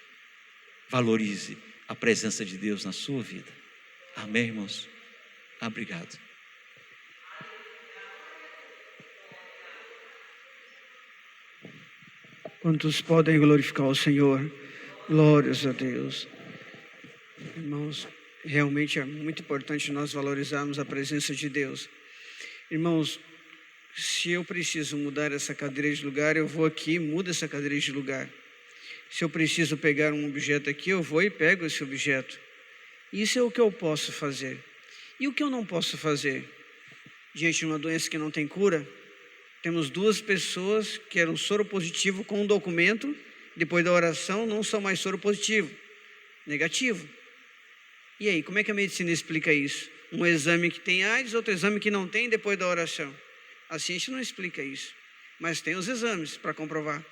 Valorize a presença de Deus na sua vida. Amém, irmãos? Obrigado. Quantos podem glorificar o Senhor? Glórias a Deus. Irmãos, realmente é muito importante nós valorizarmos a presença de Deus. Irmãos, se eu preciso mudar essa cadeira de lugar, eu vou aqui e mudo essa cadeira de lugar. Se eu preciso pegar um objeto aqui, eu vou e pego esse objeto. Isso é o que eu posso fazer. E o que eu não posso fazer? Diante de uma doença que não tem cura, temos 2 pessoas que eram soropositivo com um documento, depois da oração não são mais soropositivo, negativo. E aí, como é que a medicina explica isso? Um exame que tem AIDS, outro exame que não tem depois da oração. A ciência não explica isso, mas tem os exames para comprovar.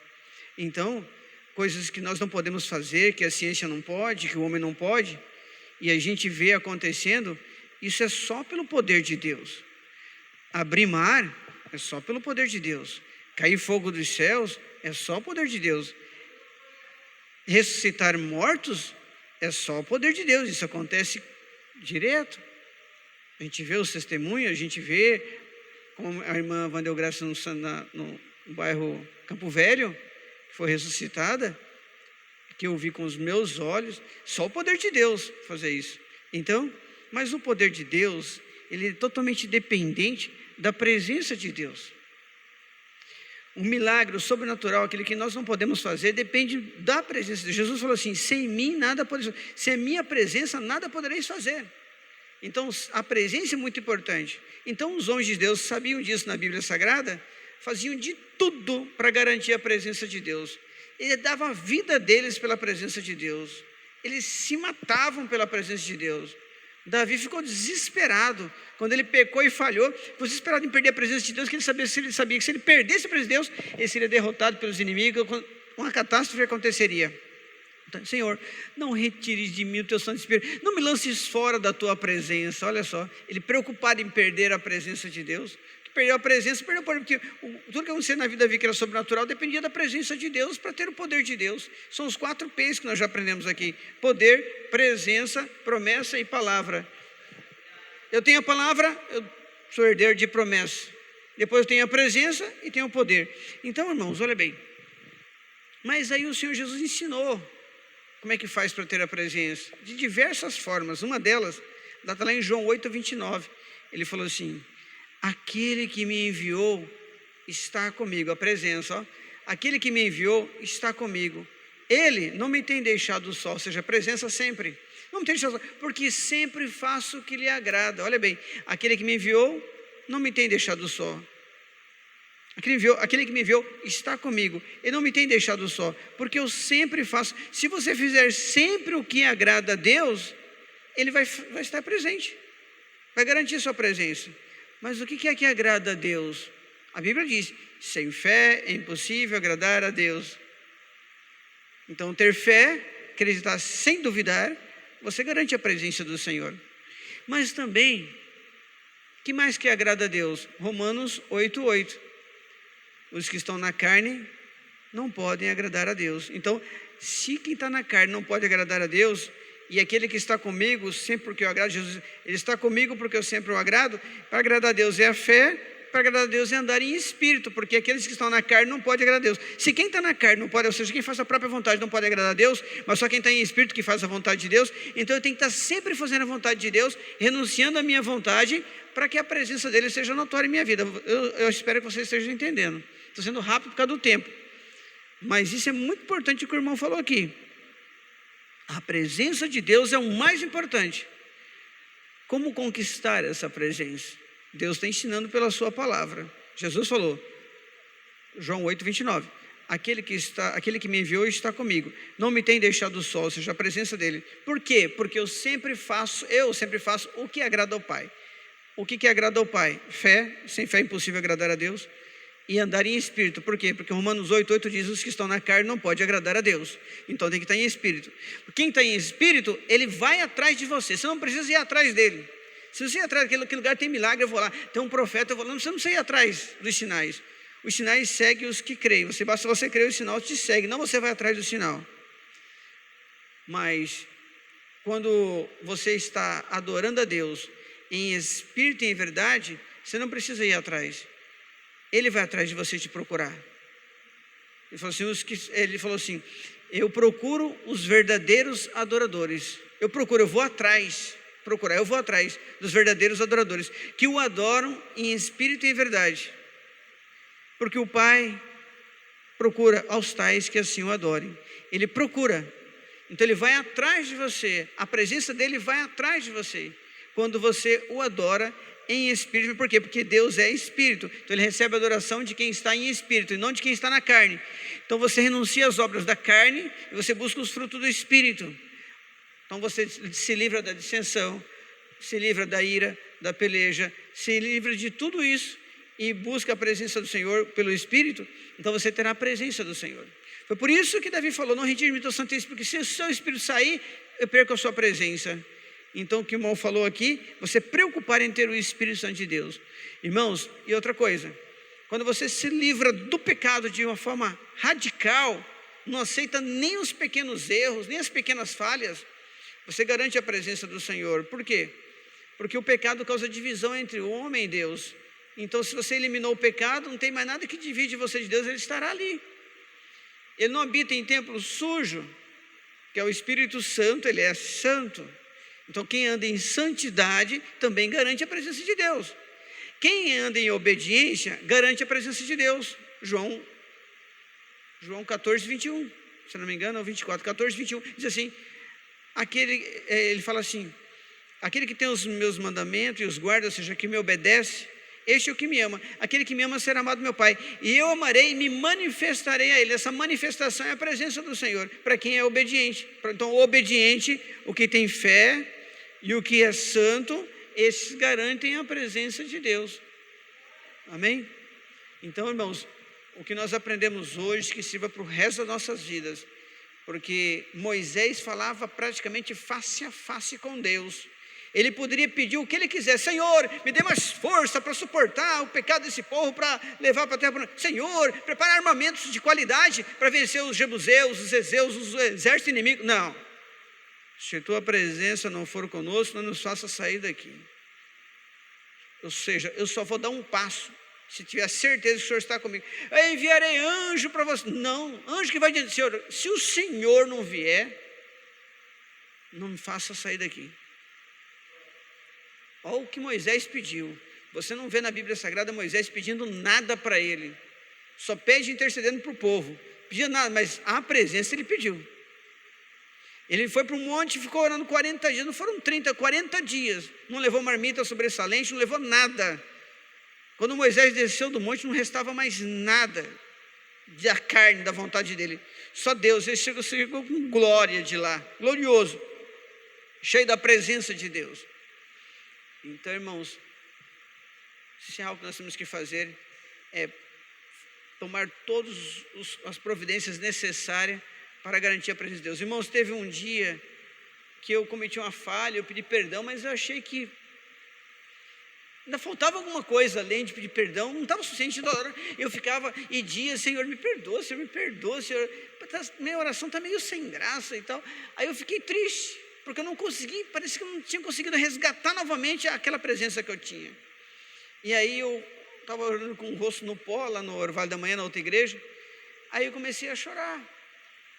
Então, coisas que nós não podemos fazer, que a ciência não pode, que o homem não pode, e a gente vê acontecendo, isso é só pelo poder de Deus. Abrir mar é só pelo poder de Deus. Cair fogo dos céus é só o poder de Deus. Ressuscitar mortos é só o poder de Deus. Isso acontece direto. A gente vê os testemunhos, a gente vê como a irmã Vandelgraça no bairro Campo Velho, que foi ressuscitada, que eu vi com os meus olhos. Só o poder de Deus fazer isso. Então, mas o poder de Deus, ele é totalmente dependente da presença de Deus. Um milagre, o sobrenatural, aquele que nós não podemos fazer, depende da presença de Deus. Jesus falou assim: sem mim nada podereis fazer, sem a minha presença nada podereis fazer. Então a presença é muito importante. Então os homens de Deus sabiam disso na Bíblia Sagrada, faziam de tudo para garantir a presença de Deus. Ele dava a vida deles pela presença de Deus. Eles se matavam pela presença de Deus. Davi ficou desesperado quando ele pecou e falhou, ficou desesperado em perder a presença de Deus, que ele sabia que se ele perdesse a presença de Deus, ele seria derrotado pelos inimigos, uma catástrofe aconteceria. Então, Senhor, não retires de mim o teu Santo Espírito, não me lances fora da tua presença. Olha só, ele preocupado em perder a presença de Deus, que perdeu a presença, perdeu o poder, porque tudo que acontecia na vida da vida que era sobrenatural dependia da presença de Deus para ter o poder de Deus. São os 4 P's que nós já aprendemos aqui: poder, presença, promessa e palavra. Eu tenho a palavra, eu sou herdeiro de promessa. Depois eu tenho a presença e tenho o poder. Então, irmãos, olha bem. Mas aí o Senhor Jesus ensinou como é que faz para ter a presença, de diversas formas. Uma delas, está lá em João 8:29. Ele falou assim: aquele que me enviou está comigo. A presença, ó. Aquele que me enviou está comigo. Ele não me tem deixado só, ou seja, a presença sempre. Não me tem deixado só, porque sempre faço o que lhe agrada. Olha bem, aquele que me enviou não me tem deixado só. Aquele que me enviou está comigo. Ele não me tem deixado só, porque eu sempre faço. Se você fizer sempre o que agrada a Deus, Ele vai estar presente, vai garantir sua presença. Mas o que é que agrada a Deus? A Bíblia diz: sem fé é impossível agradar a Deus. Então, ter fé, acreditar sem duvidar, você garante a presença do Senhor. Mas também, o que mais que agrada a Deus? Romanos 8:8. Os que estão na carne não podem agradar a Deus. Então, se quem está na carne não pode agradar a Deus, e aquele que está comigo, sempre porque eu agrado, Jesus, ele está comigo porque eu sempre o agrado. Para agradar a Deus é a fé, para agradar a Deus é andar em espírito, porque aqueles que estão na carne não podem agradar a Deus. Se quem está na carne não pode, ou seja, quem faz a própria vontade não pode agradar a Deus, mas só quem está em espírito que faz a vontade de Deus, então eu tenho que estar sempre fazendo a vontade de Deus, renunciando à minha vontade, para que a presença dele seja notória em minha vida. Eu espero que vocês estejam entendendo. Estou sendo rápido por causa do tempo, mas isso é muito importante o que o irmão falou aqui. A presença de Deus é o mais importante. Como conquistar essa presença? Deus está ensinando pela sua palavra. Jesus falou, João 8:29, aquele que me enviou está comigo, não me tem deixado só, ou seja, a presença dele. Por quê? Porque eu sempre faço o que agrada ao Pai. O que agrada ao Pai? Fé. Sem fé é impossível agradar a Deus. e andar em espírito. Por quê? Porque Romanos 8:8 diz: os que estão na carne não podem agradar a Deus. Então tem que estar em espírito. Quem está em espírito, ele vai atrás de você. Você não precisa ir atrás dele. Se você ir atrás daquele lugar, tem milagre, eu vou lá. Tem um profeta, eu vou lá. Você não precisa ir atrás dos sinais. Os sinais seguem os que creem. Basta você crer, o sinal te segue. Não você vai atrás do sinal. Mas quando você está adorando a Deus em espírito e em verdade, você não precisa ir atrás. Ele vai atrás de você te procurar. Ele falou assim, eu procuro os verdadeiros adoradores. Eu vou atrás dos verdadeiros adoradores, que o adoram em espírito e em verdade. Porque o Pai procura aos tais que assim o adorem. Ele procura. Então ele vai atrás de você. A presença dele vai atrás de você. Quando você o adora em espírito. Por quê? Porque Deus é espírito. Então ele recebe a adoração de quem está em espírito e não de quem está na carne. Então você renuncia às obras da carne e você busca os frutos do espírito. Então você se livra da dissensão, se livra da ira, da peleja, se livra de tudo isso e busca a presença do Senhor pelo Espírito. Então você terá a presença do Senhor. Foi por isso que Davi falou, não retire-me teu Santo Espírito, porque se o seu Espírito sair, eu perco a sua presença. Então o que o irmão falou aqui, você preocupar em ter o Espírito Santo de Deus. Irmãos, e outra coisa, quando você se livra do pecado de uma forma radical, não aceita nem os pequenos erros, nem as pequenas falhas, você garante a presença do Senhor. Por quê? Porque o pecado causa divisão entre o homem e Deus. Então se você eliminou o pecado, não tem mais nada que divide você de Deus, ele estará ali. Ele não habita em templo sujo, que é o Espírito Santo, ele é santo. Então quem anda em santidade também garante a presença de Deus. Quem anda em obediência garante a presença de Deus. João 14:21, se não me engano, ou 24, 14:21, diz assim, ele fala assim, aquele que tem os meus mandamentos e os guarda, ou seja, que me obedece, este é o que me ama. Aquele que me ama será amado do meu Pai, e eu amarei e me manifestarei a ele. Essa manifestação é a presença do Senhor, para quem é obediente. Então o obediente, o que tem fé e o que é santo, esses garantem a presença de Deus. Amém? Então, irmãos, o que nós aprendemos hoje, que sirva para o resto das nossas vidas, porque Moisés falava praticamente face a face com Deus. Ele poderia pedir o que ele quiser. Senhor, me dê mais força para suportar o pecado desse povo, para levar para a terra. Senhor, prepara armamentos de qualidade para vencer os jebuseus, os ezeus, os exércitos inimigos. Não. Se tua presença não for conosco, não nos faça sair daqui. Ou seja, eu só vou dar um passo se tiver certeza que o Senhor está comigo. Eu enviarei anjo para você. Não, anjo que vai dizer, Senhor, se o Senhor não vier, não me faça sair daqui. Olha o que Moisés pediu. Você não vê na Bíblia Sagrada Moisés pedindo nada para ele. Só pede intercedendo para o povo. Pedia nada, mas a presença ele pediu. Ele foi para um monte e ficou orando 40 dias. Não foram 30, 40 dias. Não levou marmita sobressalente, não levou nada. Quando Moisés desceu do monte, não restava mais nada da carne, da vontade dele. Só Deus. Ele chegou com glória de lá. Glorioso. Cheio da presença de Deus. Então, irmãos, se é algo que nós temos que fazer, é tomar todas as providências necessárias para garantir a presença de Deus. Irmãos, teve um dia que eu cometi uma falha, eu pedi perdão, mas eu achei que ainda faltava alguma coisa além de pedir perdão, não estava suficiente. Eu ficava e dias, Senhor, me perdoa, Senhor, minha oração está meio sem graça e tal. Aí eu fiquei triste, porque eu não consegui, parece que eu não tinha conseguido resgatar novamente aquela presença que eu tinha. E aí eu estava orando com o rosto no pó, lá no Orvalho da Manhã, na outra igreja. Aí eu comecei a chorar.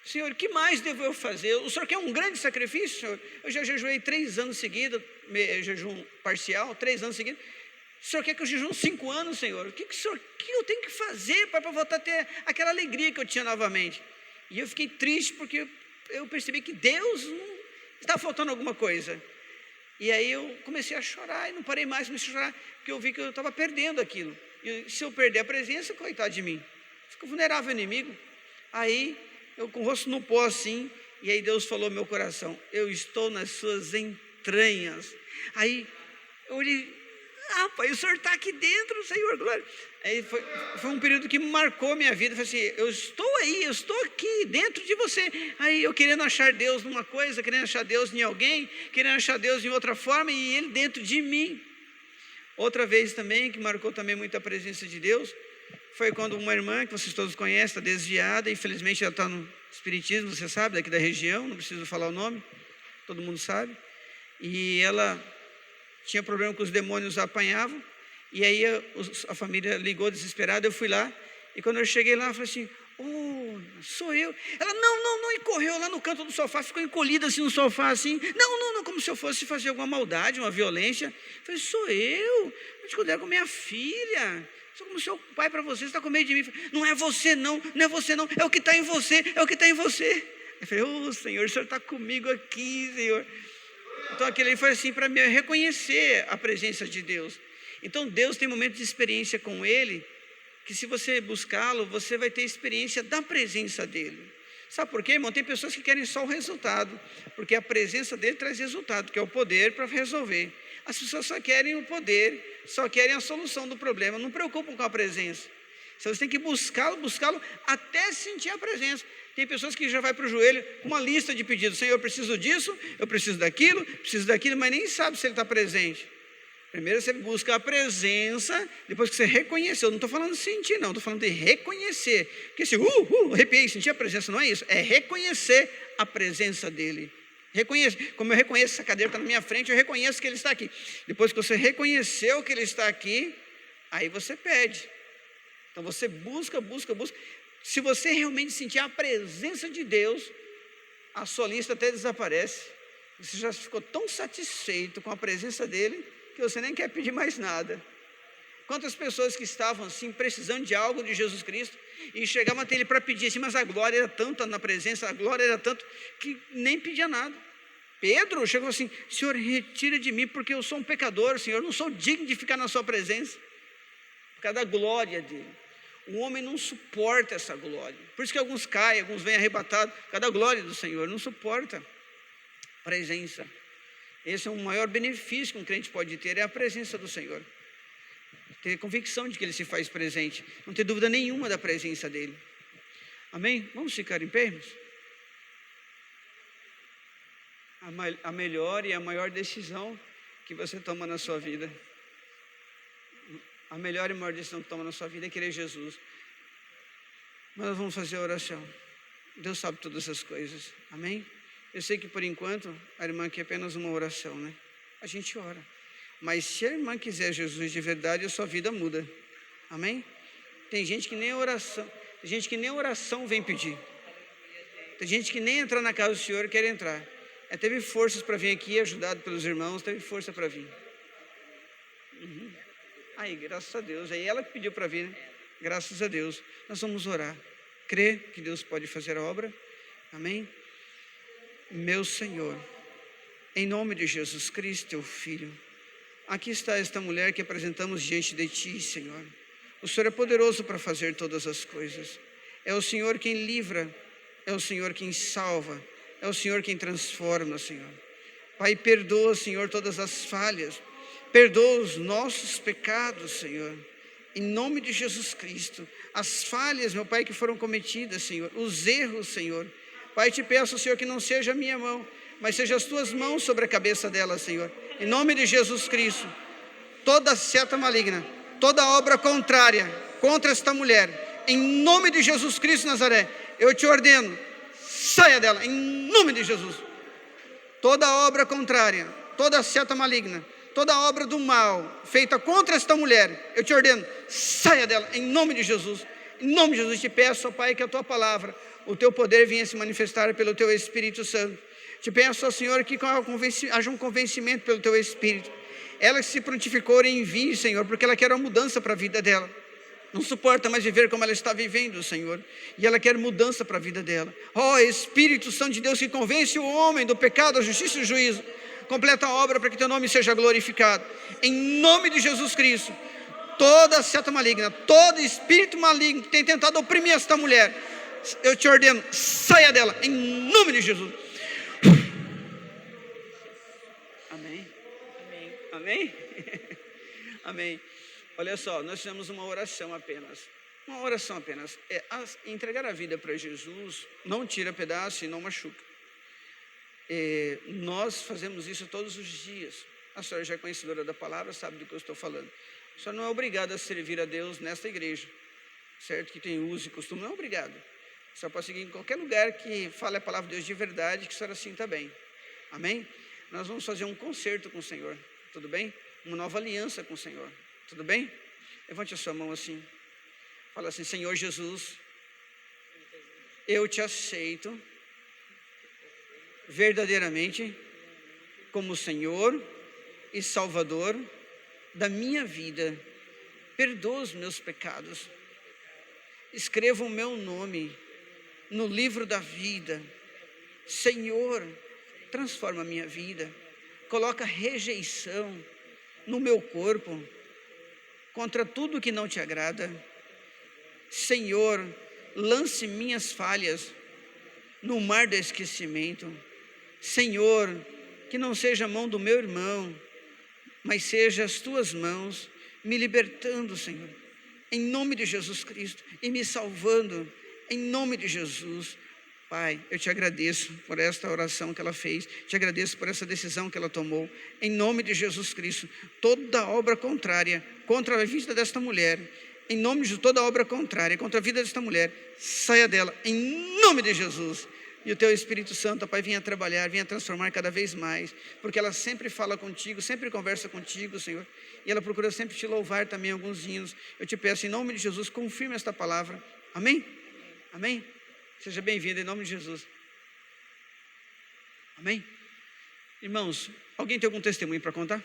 Senhor, o que mais devo eu fazer? O Senhor quer um grande sacrifício, Senhor? Eu já jejuei 3 anos seguidos, jejum parcial, 3 anos seguidos. O Senhor quer que eu jejum 5 anos, Senhor? O que eu tenho que fazer para voltar a ter aquela alegria que eu tinha novamente? E eu fiquei triste porque eu percebi que Deus estava faltando alguma coisa. E aí eu comecei a chorar e não parei mais, comecei a chorar, porque eu vi que eu estava perdendo aquilo. E se eu perder a presença, coitado de mim, fico vulnerável ao inimigo. Aí eu com o rosto no pó assim, e aí Deus falou no meu coração, eu estou nas suas entranhas. Aí eu olhei, pai, o Senhor está aqui dentro, Senhor, glória. Aí foi um período que marcou minha vida. Eu falei assim, eu estou aí, eu estou aqui dentro de você. Aí eu querendo achar Deus numa coisa, querendo achar Deus em alguém, querendo achar Deus em outra forma, e Ele dentro de mim. Outra vez também, que marcou também muito a presença de Deus, foi quando uma irmã, que vocês todos conhecem, está desviada, infelizmente ela está no espiritismo, você sabe, daqui da região, não preciso falar o nome, todo mundo sabe, e ela tinha problema com os demônios, a apanhavam, e aí a família ligou desesperada, eu fui lá, e quando eu cheguei lá, eu falei assim, sou eu. Ela, não, e correu lá no canto do sofá, ficou encolhida assim no sofá, assim, não, como se eu fosse fazer alguma maldade, uma violência. Eu falei, sou eu te cuidar com minha filha, sou como seu pai para você está com medo de mim. Falei, não é você não, é o que está em você, Eu falei, Senhor, o Senhor está comigo aqui, Senhor. Então aquele foi assim para mim, reconhecer a presença de Deus. Então Deus tem momentos de experiência com Ele, que se você buscá-lo, você vai ter experiência da presença dEle. Sabe por quê, irmão? Tem pessoas que querem só o resultado, porque a presença dEle traz resultado, que é o poder para resolver. As pessoas só querem o poder, só querem a solução do problema, não preocupam com a presença. Você tem que buscá-lo até sentir a presença. Tem pessoas que já vai para o joelho com uma lista de pedidos. Senhor, eu preciso disso, eu preciso daquilo, mas nem sabe se Ele está presente. Primeiro você busca a presença, depois que você reconheceu. Não estou falando de sentir, não, estou falando de reconhecer. Porque se arrepiei, sentir a presença, não é isso. É reconhecer a presença dEle. Como eu reconheço essa cadeira está na minha frente, eu reconheço que Ele está aqui. Depois que você reconheceu que Ele está aqui, aí você pede. Então você busca. Se você realmente sentir a presença de Deus, a sua lista até desaparece. Você já ficou tão satisfeito com a presença dEle, que você nem quer pedir mais nada. Quantas pessoas que estavam assim, precisando de algo de Jesus Cristo, e chegavam até Ele para pedir assim, mas a glória era tanta na presença, a glória era tanto, que nem pedia nada. Pedro chegou assim, Senhor, retira de mim, porque eu sou um pecador, Senhor, eu não sou digno de ficar na sua presença, por causa da glória dEle. O homem não suporta essa glória, por isso que alguns caem, alguns vêm arrebatados, por causa da glória do Senhor, não suporta presença. Esse é o maior benefício que um crente pode ter, é a presença do Senhor. Ter convicção de que Ele se faz presente, não ter dúvida nenhuma da presença dEle. Amém? Vamos ficar em pé, irmãos? A melhor e a maior decisão que você toma na sua vida, a melhor e maior decisão que toma na sua vida é querer Jesus. Mas nós vamos fazer a oração. Deus sabe todas essas coisas. Amém? Eu sei que por enquanto a irmã quer apenas uma oração, né? A gente ora. Mas se a irmã quiser Jesus de verdade, a sua vida muda. Amém? Tem gente que nem oração vem pedir. Tem gente que nem entrar na casa do Senhor quer entrar. Teve forças para vir aqui, ajudado pelos irmãos, teve força para vir. Aí, graças a Deus. Aí ela que pediu para vir, né? Graças a Deus. Nós vamos orar. Crê que Deus pode fazer a obra. Amém? Meu Senhor, em nome de Jesus Cristo, Teu Filho, aqui está esta mulher que apresentamos diante de Ti, Senhor. O Senhor é poderoso para fazer todas as coisas. É o Senhor quem livra, é o Senhor quem salva, é o Senhor quem transforma, Senhor. Pai, perdoa, Senhor, todas as falhas, perdoa os nossos pecados, Senhor. Em nome de Jesus Cristo, as falhas, meu Pai, que foram cometidas, Senhor, os erros, Senhor. Pai, te peço, Senhor, que não seja a minha mão, mas seja as tuas mãos sobre a cabeça dela, Senhor. Em nome de Jesus Cristo, toda seta maligna, toda obra contrária contra esta mulher, em nome de Jesus Cristo Nazaré, eu te ordeno, saia dela, em nome de Jesus. Toda obra contrária, toda seta maligna, toda obra do mal feita contra esta mulher, eu te ordeno, saia dela, em nome de Jesus. Em nome de Jesus, te peço, ó Pai, que a Tua palavra, o Teu poder venha se manifestar pelo Teu Espírito Santo. Te peço, ó Senhor, que haja um convencimento pelo Teu Espírito. Ela se prontificou em vir, Senhor, porque ela quer uma mudança para a vida dela. Não suporta mais viver como ela está vivendo, Senhor. E ela quer mudança para a vida dela. Ó Espírito Santo de Deus, que convence o homem do pecado, da justiça e do juízo. Completa a obra para que Teu nome seja glorificado. Em nome de Jesus Cristo. Toda seta maligna, todo espírito maligno que tem tentado oprimir esta mulher, eu te ordeno, saia dela, em nome de Jesus. Amém? Amém? Amém. Olha só, nós fizemos uma oração apenas. Uma oração apenas. Entregar a vida para Jesus não tira pedaço e não machuca. Nós fazemos isso todos os dias. A senhora já é conhecedora da palavra, sabe do que eu estou falando. A senhora não é obrigada a servir a Deus nesta igreja, certo? Que tem uso e costume, não é obrigado. A senhora pode seguir em qualquer lugar que fale a palavra de Deus de verdade, que a senhora sinta bem. Amém? Nós vamos fazer um concerto com o Senhor, tudo bem? Uma nova aliança com o Senhor, tudo bem? Levante a sua mão assim. Fala assim: Senhor Jesus, eu te aceito verdadeiramente como Senhor e Salvador da minha vida. Perdoa os meus pecados. Escreva o meu nome no livro da vida. Senhor, transforma a minha vida. Coloca rejeição no meu corpo contra tudo que não te agrada. Senhor, lance minhas falhas no mar do esquecimento. Senhor, que não seja a mão do meu irmão, mas seja as tuas mãos me libertando, Senhor, em nome de Jesus Cristo, e me salvando, em nome de Jesus. Pai, eu te agradeço por esta oração que ela fez, te agradeço por essa decisão que ela tomou, em nome de Jesus Cristo. Toda obra contrária contra a vida desta mulher, em nome de toda obra contrária contra a vida desta mulher, saia dela, em nome de Jesus. E o teu Espírito Santo, Pai, venha trabalhar, venha transformar cada vez mais, porque ela sempre fala contigo, sempre conversa contigo, Senhor, e ela procura sempre te louvar também, alguns hinos. Eu te peço, em nome de Jesus, confirma esta palavra. Amém? Amém? Seja bem-vindo em nome de Jesus. Amém? Irmãos, alguém tem algum testemunho para contar?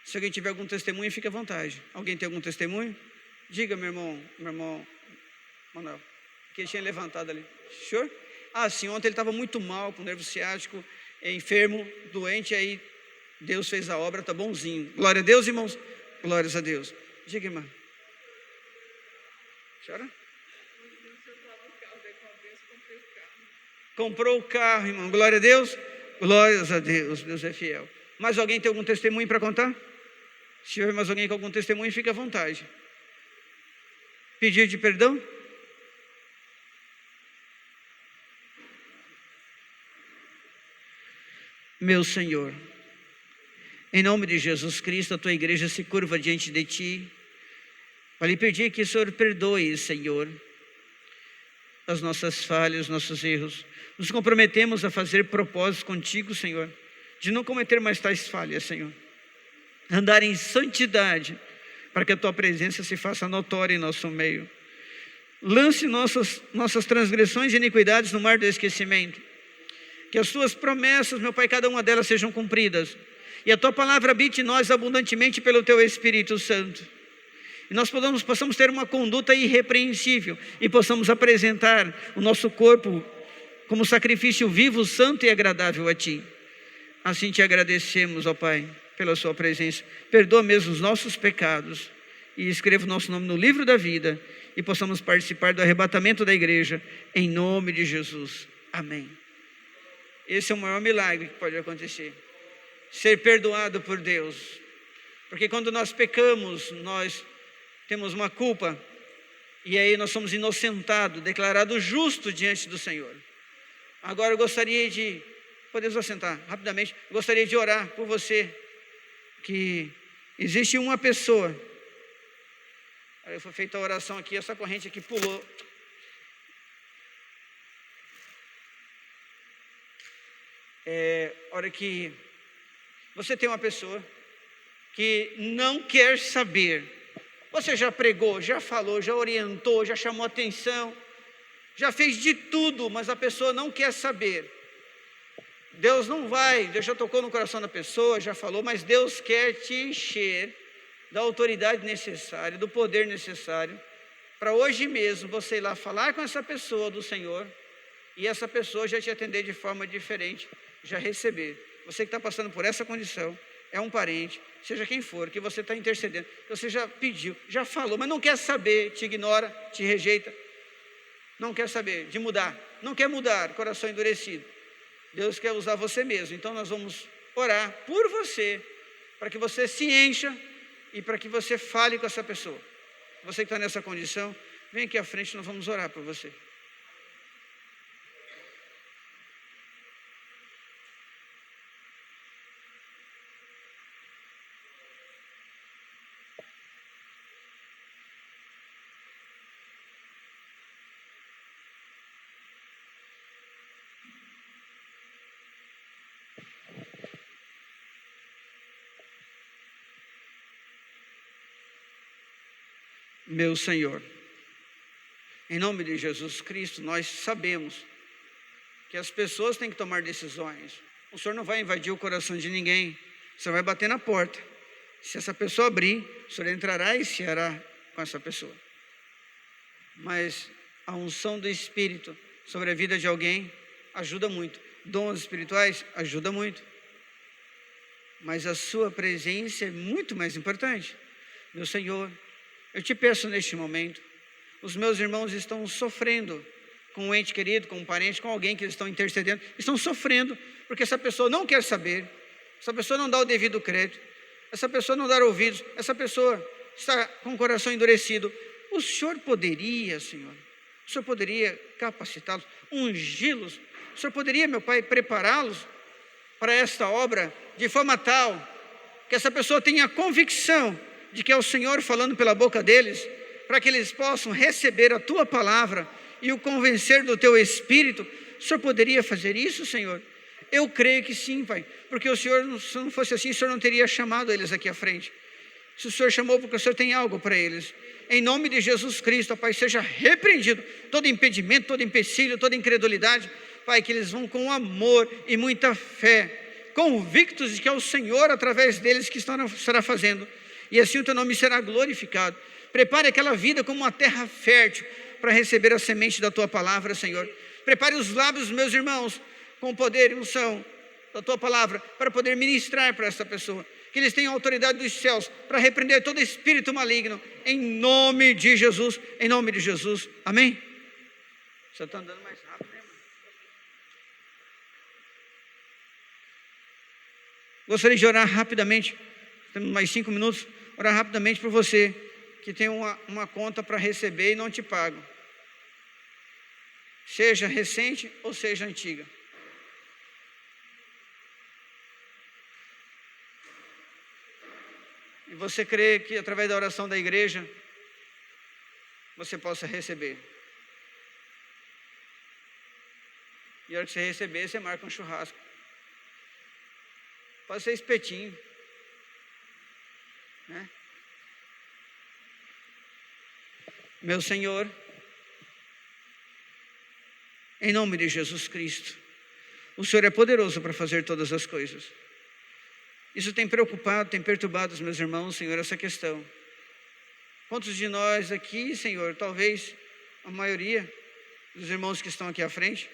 Se alguém tiver algum testemunho, fique à vontade. Alguém tem algum testemunho? Diga, meu irmão Manuel, que ele tinha levantado ali. Senhor? Sim, ontem ele estava muito mal, com nervo ciático, enfermo, doente, aí Deus fez a obra, está bonzinho. Glória a Deus, irmãos. Glórias a Deus. Diga, irmã. Chora? Comprou o carro, irmão. Glória a Deus. Glórias a Deus. Deus é fiel. Mais alguém tem algum testemunho para contar? Se tiver mais alguém com algum testemunho, fique à vontade. Pedir de perdão? Meu Senhor, em nome de Jesus Cristo, a tua igreja se curva diante de ti, para lhe pedir que o Senhor perdoe, Senhor, as nossas falhas, os nossos erros. Nos comprometemos a fazer propósitos contigo, Senhor, de não cometer mais tais falhas, Senhor. Andar em santidade, para que a tua presença se faça notória em nosso meio. Lance nossas transgressões e iniquidades no mar do esquecimento. Que as tuas promessas, meu Pai, cada uma delas sejam cumpridas. E a tua palavra habite em nós abundantemente pelo teu Espírito Santo. E nós possamos ter uma conduta irrepreensível e possamos apresentar o nosso corpo como sacrifício vivo, santo e agradável a ti. Assim te agradecemos, ó Pai, pela sua presença. Perdoa mesmo os nossos pecados e escreva o nosso nome no livro da vida e possamos participar do arrebatamento da igreja, em nome de Jesus. Amém. Esse é o maior milagre que pode acontecer. Ser perdoado por Deus. Porque quando nós pecamos, nós temos uma culpa, e aí nós somos inocentados, declarados justos diante do Senhor. Agora eu gostaria de, podemos assentar rapidamente, gostaria de orar por você, que existe uma pessoa, aí foi feita a oração aqui, essa corrente aqui pulou. Hora que você tem uma pessoa que não quer saber. Você já pregou, já falou, já orientou, já chamou atenção, já fez de tudo, mas a pessoa não quer saber. Deus não vai, Deus já tocou no coração da pessoa, já falou, mas Deus quer te encher da autoridade necessária, do poder necessário, para hoje mesmo você ir lá falar com essa pessoa do Senhor, e essa pessoa já te atender de forma diferente, já receber. Você que está passando por essa condição, é um parente, seja quem for, que você está intercedendo, você já pediu, já falou, mas não quer saber, te ignora, te rejeita, não quer saber de mudar, não quer mudar, coração endurecido. Deus quer usar você mesmo, então nós vamos orar por você, para que você se encha e para que você fale com essa pessoa. Você que está nessa condição, vem aqui à frente, nós vamos orar por você. Meu Senhor, em nome de Jesus Cristo, nós sabemos que as pessoas têm que tomar decisões. O Senhor não vai invadir o coração de ninguém, o Senhor vai bater na porta. Se essa pessoa abrir, o Senhor entrará e se hará com essa pessoa. Mas a unção do Espírito sobre a vida de alguém ajuda muito. Dons espirituais ajuda muito. Mas a sua presença é muito mais importante. Meu Senhor, eu te peço neste momento, os meus irmãos estão sofrendo com um ente querido, com um parente, com alguém que eles estão intercedendo, estão sofrendo, porque essa pessoa não quer saber, essa pessoa não dá o devido crédito, essa pessoa não dá ouvidos, essa pessoa está com o coração endurecido. O Senhor poderia, Senhor, o Senhor poderia capacitá-los, ungí-los, o Senhor poderia, meu Pai, prepará-los para esta obra de forma tal que essa pessoa tenha convicção de que é o Senhor falando pela boca deles, para que eles possam receber a Tua palavra e o convencer do Teu Espírito. O Senhor poderia fazer isso, Senhor? Eu creio que sim, Pai, porque o Senhor, se não fosse assim, o Senhor não teria chamado eles aqui à frente. Se o Senhor chamou, porque o Senhor tem algo para eles. Em nome de Jesus Cristo, Pai, seja repreendido todo impedimento, todo empecilho, toda incredulidade, Pai, que eles vão com amor e muita fé, convictos de que é o Senhor, através deles, que estará fazendo, e assim o Teu nome será glorificado. Prepare aquela vida como uma terra fértil para receber a semente da Tua palavra, Senhor. Prepare os lábios dos meus irmãos com o poder e unção da Tua palavra para poder ministrar para essa pessoa. Que eles tenham autoridade dos céus para repreender todo espírito maligno, em nome de Jesus, em nome de Jesus. Amém? Você está andando mais rápido, né, irmão? Gostaria de orar rapidamente, temos mais 5 minutos, orar rapidamente por você que tem uma conta para receber e não te pago, seja recente ou seja antiga. E você crê que através da oração da igreja você possa receber. E a hora que você receber, você marca um churrasco. Pode ser espetinho, né? Meu Senhor, em nome de Jesus Cristo, o Senhor é poderoso para fazer todas as coisas. Isso tem preocupado, tem perturbado os meus irmãos, Senhor, essa questão. Quantos de nós aqui, Senhor, talvez a maioria dos irmãos que estão aqui à frente,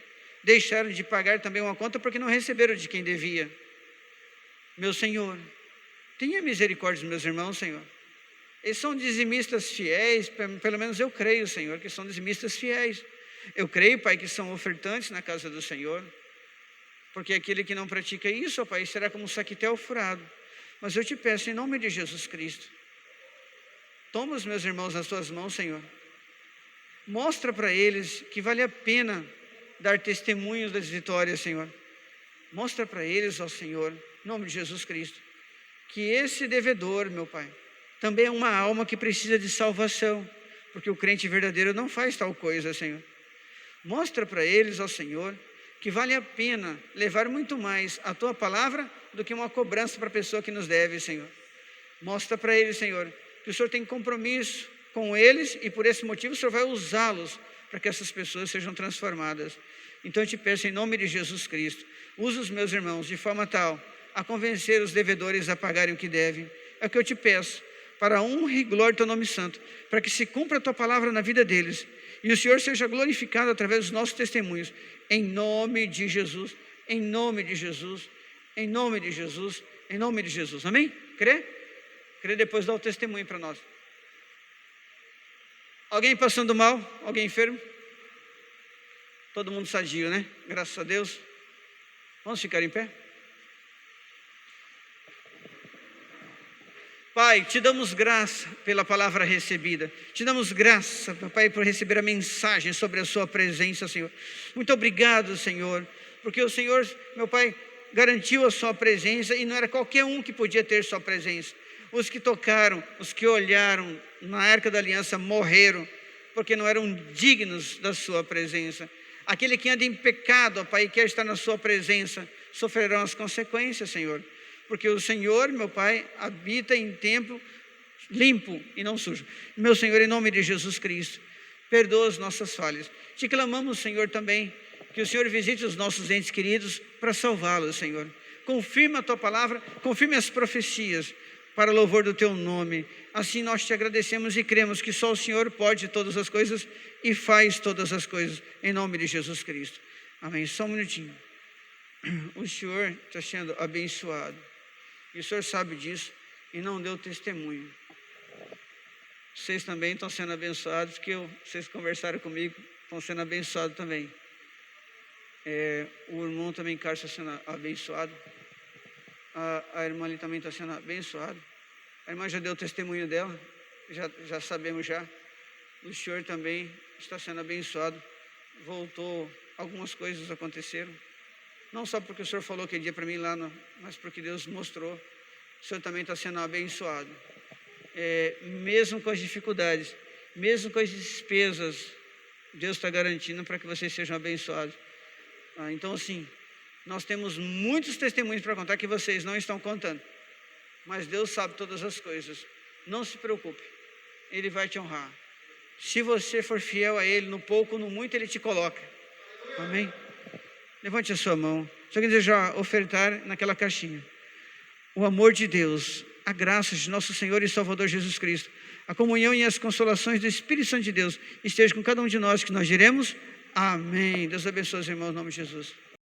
deixaram de pagar também uma conta porque não receberam de quem devia. Meu Senhor, tenha misericórdia dos meus irmãos, Senhor. Eles são dizimistas fiéis, pelo menos eu creio, Senhor, que são dizimistas fiéis. Eu creio, Pai, que são ofertantes na casa do Senhor. Porque aquele que não pratica isso, ó Pai, será como um saquitel furado. Mas eu te peço, em nome de Jesus Cristo, toma os meus irmãos nas tuas mãos, Senhor. Mostra para eles que vale a pena dar testemunhos das vitórias, Senhor. Mostra para eles, ó Senhor, em nome de Jesus Cristo, que esse devedor, meu Pai, também é uma alma que precisa de salvação, porque o crente verdadeiro não faz tal coisa, Senhor. Mostra para eles, ó Senhor, que vale a pena levar muito mais a Tua palavra do que uma cobrança para a pessoa que nos deve, Senhor. Mostra para eles, Senhor, que o Senhor tem compromisso com eles e por esse motivo o Senhor vai usá-los para que essas pessoas sejam transformadas. Então eu te peço em nome de Jesus Cristo, usa os meus irmãos de forma tal a convencer os devedores a pagarem o que devem. É o que eu te peço, para a honra e glória do Teu nome santo, para que se cumpra a Tua palavra na vida deles e o Senhor seja glorificado através dos nossos testemunhos, em nome de Jesus, em nome de Jesus, em nome de Jesus, em nome de Jesus. Amém? Crê? Crê, depois dá o testemunho para nós. Alguém passando mal? Alguém enfermo? Todo mundo sadio, né? Graças a Deus. Vamos ficar em pé? Pai, te damos graça pela palavra recebida. Te damos graça, Pai, por receber a mensagem sobre a sua presença, Senhor. Muito obrigado, Senhor, porque o Senhor, meu Pai, garantiu a sua presença e não era qualquer um que podia ter sua presença. Os que tocaram, os que olharam na Arca da Aliança morreram, porque não eram dignos da sua presença. Aquele que anda em pecado, ó Pai, e quer estar na sua presença, sofrerão as consequências, Senhor. Porque o Senhor, meu Pai, habita em templo limpo e não sujo. Meu Senhor, em nome de Jesus Cristo, perdoa as nossas falhas. Te clamamos, Senhor, também, que o Senhor visite os nossos entes queridos para salvá-los, Senhor. Confirma a Tua palavra, confirme as profecias, para louvor do Teu nome. Assim nós te agradecemos e cremos que só o Senhor pode todas as coisas e faz todas as coisas, em nome de Jesus Cristo. Amém. Só um minutinho. O Senhor está sendo abençoado. E o Senhor sabe disso e não deu testemunho. Vocês também estão sendo abençoados, porque vocês conversaram comigo, estão sendo abençoados também. O irmão também, Carlos, está sendo abençoado. A irmã ali também está sendo abençoada. A irmã já deu o testemunho dela, já sabemos já. O Senhor também está sendo abençoado. Voltou, algumas coisas aconteceram. Não só porque o Senhor falou aquele dia para mim lá, mas porque Deus mostrou. O Senhor também está sendo abençoado. Mesmo com as dificuldades, mesmo com as despesas, Deus está garantindo para que vocês sejam abençoados. Então, assim, nós temos muitos testemunhos para contar que vocês não estão contando. Mas Deus sabe todas as coisas. Não se preocupe, Ele vai te honrar. Se você for fiel a Ele, no pouco ou no muito, Ele te coloca. Amém? Levante a sua mão. Se alguém desejar ofertar naquela caixinha. O amor de Deus, a graça de nosso Senhor e Salvador Jesus Cristo, a comunhão e as consolações do Espírito Santo de Deus esteja com cada um de nós, que nós diremos amém. Deus abençoe os irmãos, em nome de Jesus.